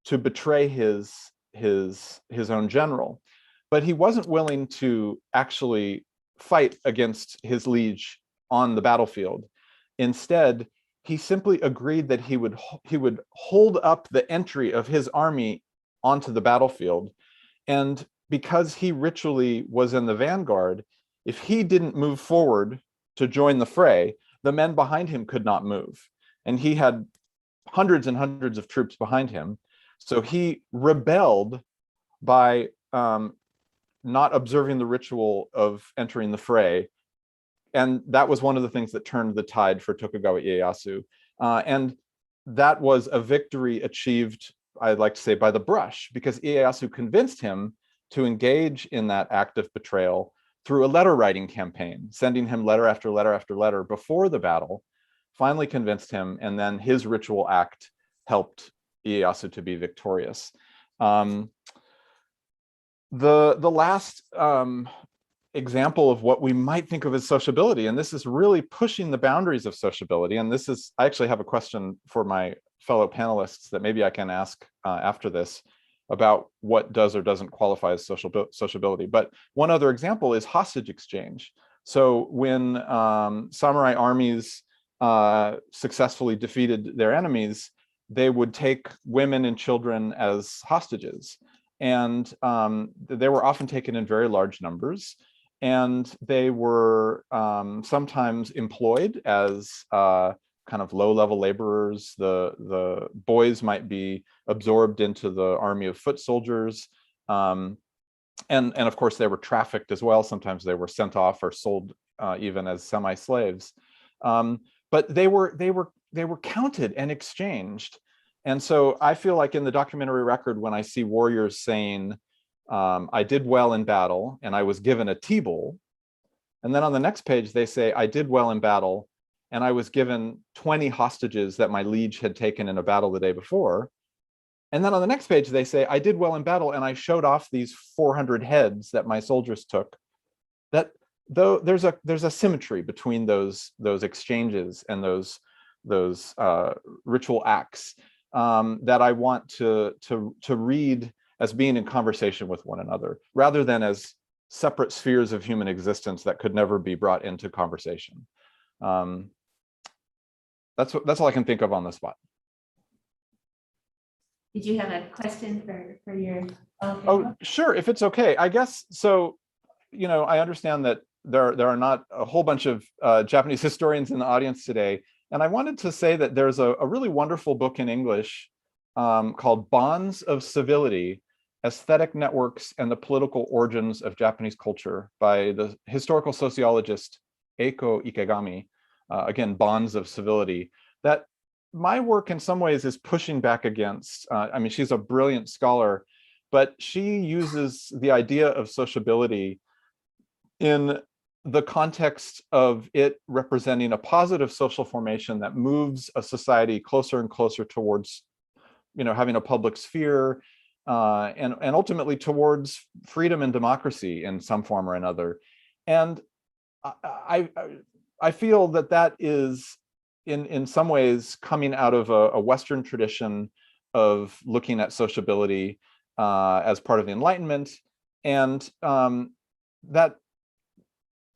to betray his own general. But he wasn't willing to actually fight against his liege on the battlefield. Instead, he simply agreed that he would hold up the entry of his army onto the battlefield. And because he ritually was in the vanguard, if he didn't move forward to join the fray, the men behind him could not move. And he had hundreds and hundreds of troops behind him. So he rebelled by not observing the ritual of entering the fray. And that was one of the things that turned the tide for Tokugawa Ieyasu. And that was a victory achieved, I'd like to say, by the brush, because Ieyasu convinced him to engage in that act of betrayal through a letter writing campaign, sending him letter after letter after letter before the battle, finally convinced him, and then his ritual act helped Ieyasu to be victorious. The last example of what we might think of as sociability, and this is really pushing the boundaries of sociability, and this is, I actually have a question for my fellow panelists that maybe I can ask after this about what does or doesn't qualify as sociability. But one other example is hostage exchange. So when samurai armies successfully defeated their enemies, they would take women and children as hostages. And they were often taken in very large numbers. And they were sometimes employed as kind of low-level laborers. The boys might be absorbed into the army of foot soldiers. And of course, they were trafficked as well. Sometimes they were sent off or sold even as semi-slaves. But they were counted and exchanged. And so I feel like in the documentary record, when I see warriors saying, I did well in battle and I was given a tea-bowl, and then on the next page, they say, I did well in battle and I was given 20 hostages that my liege had taken in a battle the day before. And then on the next page, they say, I did well in battle and I showed off these 400 heads that my soldiers took. That though there's a symmetry between those exchanges and those ritual acts that I want to read as being in conversation with one another, rather than as separate spheres of human existence that could never be brought into conversation. That's all I can think of on the spot. Did you have a question for your? Oh, sure, if it's okay. I guess so. You know, I understand that there are not a whole bunch of Japanese historians in the audience today, and I wanted to say that there's a really wonderful book in English called Bonds of Civility: Aesthetic Networks and the Political Origins of Japanese Culture by the historical sociologist Eiko Ikegami. Again, Bonds of Civility. That my work in some ways is pushing back against, I mean, she's a brilliant scholar, but she uses the idea of sociability in the context of it representing a positive social formation that moves a society closer and closer towards, you know, having a public sphere, and ultimately towards freedom and democracy in some form or another. And I feel that is in some ways coming out of a Western tradition of looking at sociability as part of the Enlightenment, and that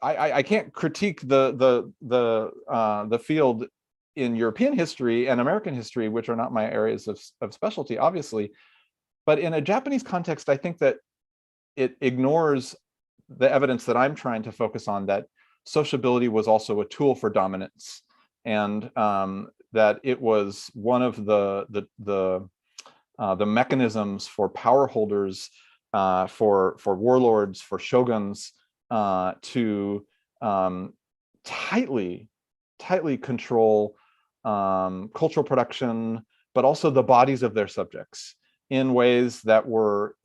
I can't critique the field in European history and American history, which are not my areas of specialty, obviously. But in a Japanese context, I think that it ignores the evidence that I'm trying to focus on, that sociability was also a tool for dominance, and that it was one of the mechanisms for power holders, for warlords, for shoguns, to tightly control cultural production, but also the bodies of their subjects in ways that were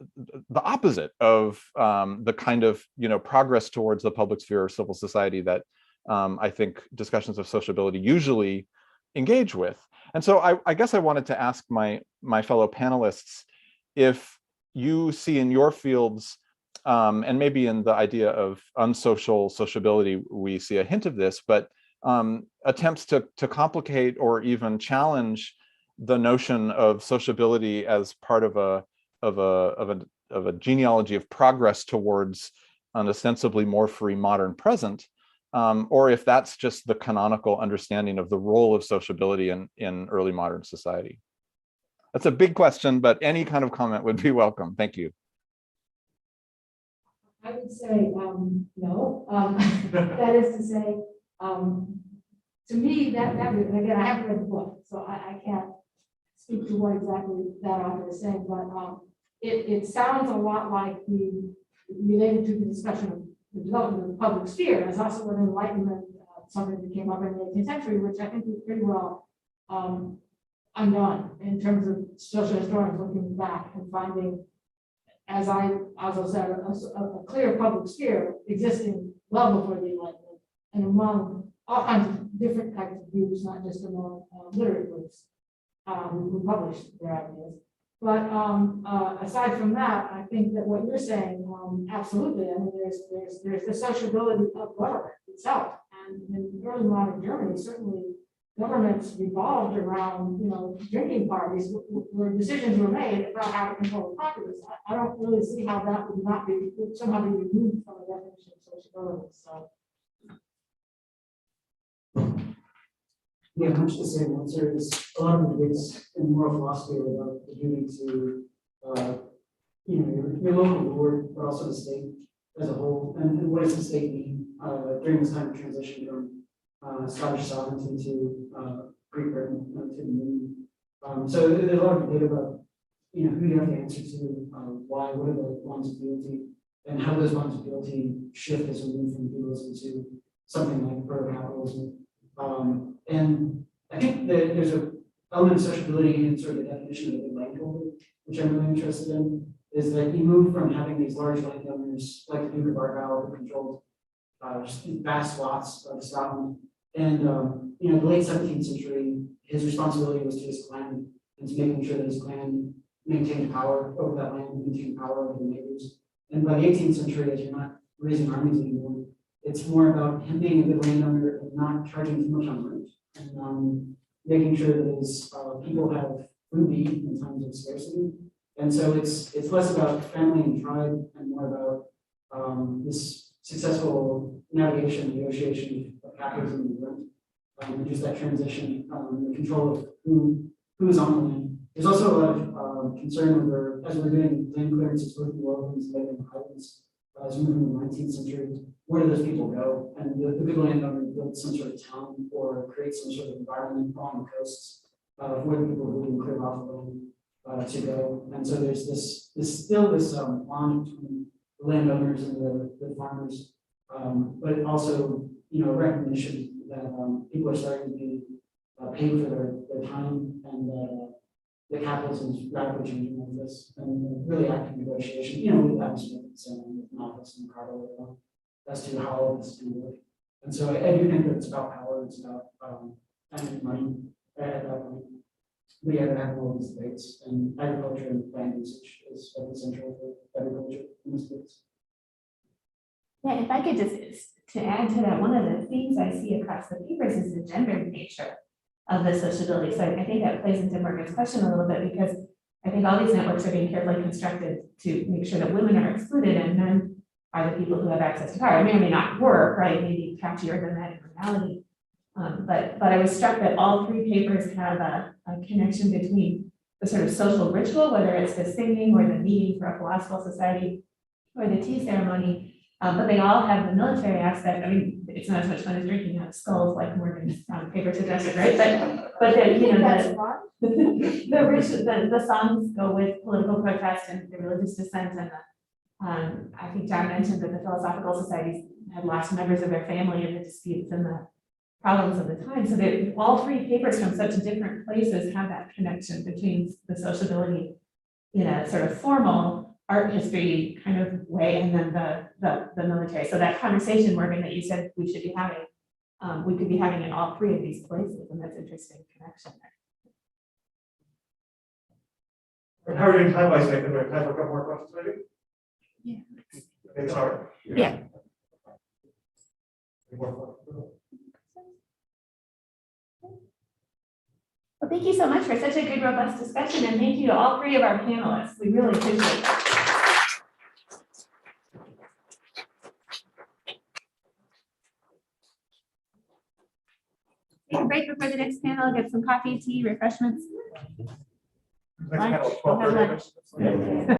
the opposite of the kind of, you know, progress towards the public sphere or civil society that I think discussions of sociability usually engage with. And so I guess I wanted to ask my fellow panelists if you see in your fields, and maybe in the idea of unsocial sociability, we see a hint of this, but attempts to complicate or even challenge the notion of sociability as part of a genealogy of progress towards an ostensibly more free modern present, or if that's just the canonical understanding of the role of sociability in early modern society. That's a big question, but any kind of comment would be welcome. Thank you. I would say, no. That is to say, to me, that would, and again, I haven't read the book, so I can't speak to what exactly that author is saying, but it sounds a lot like related to the discussion of the development of the public sphere, as also an Enlightenment, something that came up in the 18th century, which I think is pretty well undone in terms of social historians looking back and finding, as I also said, a clear public sphere existing well before the Enlightenment and among all kinds of different types of groups, not just among literate groups who published their ideas. But aside from that, I think that what you're saying, absolutely. I mean, there's the sociability of government itself, and in early modern Germany, certainly governments revolved around, drinking parties where decisions were made about how to control the populace. I don't really see how that would not be would somehow be removed from the definition of sociability. So. Yeah, much the same answer. Is a lot of debates in moral philosophy are about the duty to, your local board, but also the state as a whole. And what does the state mean during this time of transition from Scottish sovereignty to Great Britain to the Union? So there's a lot of debate about, who you have to answer to, why, what are the bonds of fealty, and how those bonds of fealty shift as we move from feudalism to something like proto-capitalism. And I think that there's an element of sociability in sort of the definition of the landholder, which I'm really interested in, is that you move from having these large landowners like the Duke of Argyll who controlled just vast swaths of Scotland. And the late 17th century, his responsibility was to his clan and to making sure that his clan maintained power over that land, maintained power over the neighbors. And by the 18th century, as you're not raising armies anymore, it's more about him being a good landowner and not charging too much on rent, and making sure that his people have food to eat in times of scarcity. And so it's less about family and tribe and more about this successful navigation, negotiation of capitalism and rent, and just that transition, the control of who is on the land. There's also a lot of concern over, as we're doing land clearances both in the lowlands and in the highlands, as we move in the 19th century, where do those people go? And the good landowner built some sort of town or create some sort of environment along the coasts where the people who can clear off the land to go. And so there's still this bond between the landowners and the farmers, but also recognition that people are starting to be paid for their time, and the capitalism is rapidly changing like this, and really active negotiation, with Adam Smith and Malthus and Ricardo as to how all this can work. And so I do think that it's about power, it's about money at that point. We have to have all these debates, and agriculture and land usage is at the center of agriculture in this case. Yeah, if I could just to add to that, one of the themes I see across the papers is the gendered nature of the sociability. So I think that plays into Morgan's question a little bit, because I think all these networks are being carefully constructed to make sure that women are excluded and men are the people who have access to power. It may or may not work, right? Maybe catchier than that in reality. But I was struck that all three papers have a connection between the sort of social ritual, whether it's the singing or the meeting for a philosophical society or the tea ceremony. But they all have the military aspect. I mean, it's not as much fun as drinking out of skulls like Morgan's paper suggested, right? But the songs go with political protest and the religious dissent, and I think John mentioned that the philosophical societies had lost members of their family in the disputes and the problems of the time. So that all three papers from such different places have that connection between the sociability in a sort of formal art history kind of way, and then the military. So that conversation, Morgan, that you said we should be having, we could be having in all three of these places, and that's interesting connection there. And how are you doing time-wise? Can we have time for a couple more questions, maybe? Yeah. Okay, sorry. Yeah. Any more questions? Well, thank you so much for such a good, robust discussion, and thank you to all three of our panelists. We really appreciate it. Take a break before the next panel, get some coffee, tea, refreshments. Next panel, Lunch. We'll have 12:30. lunch.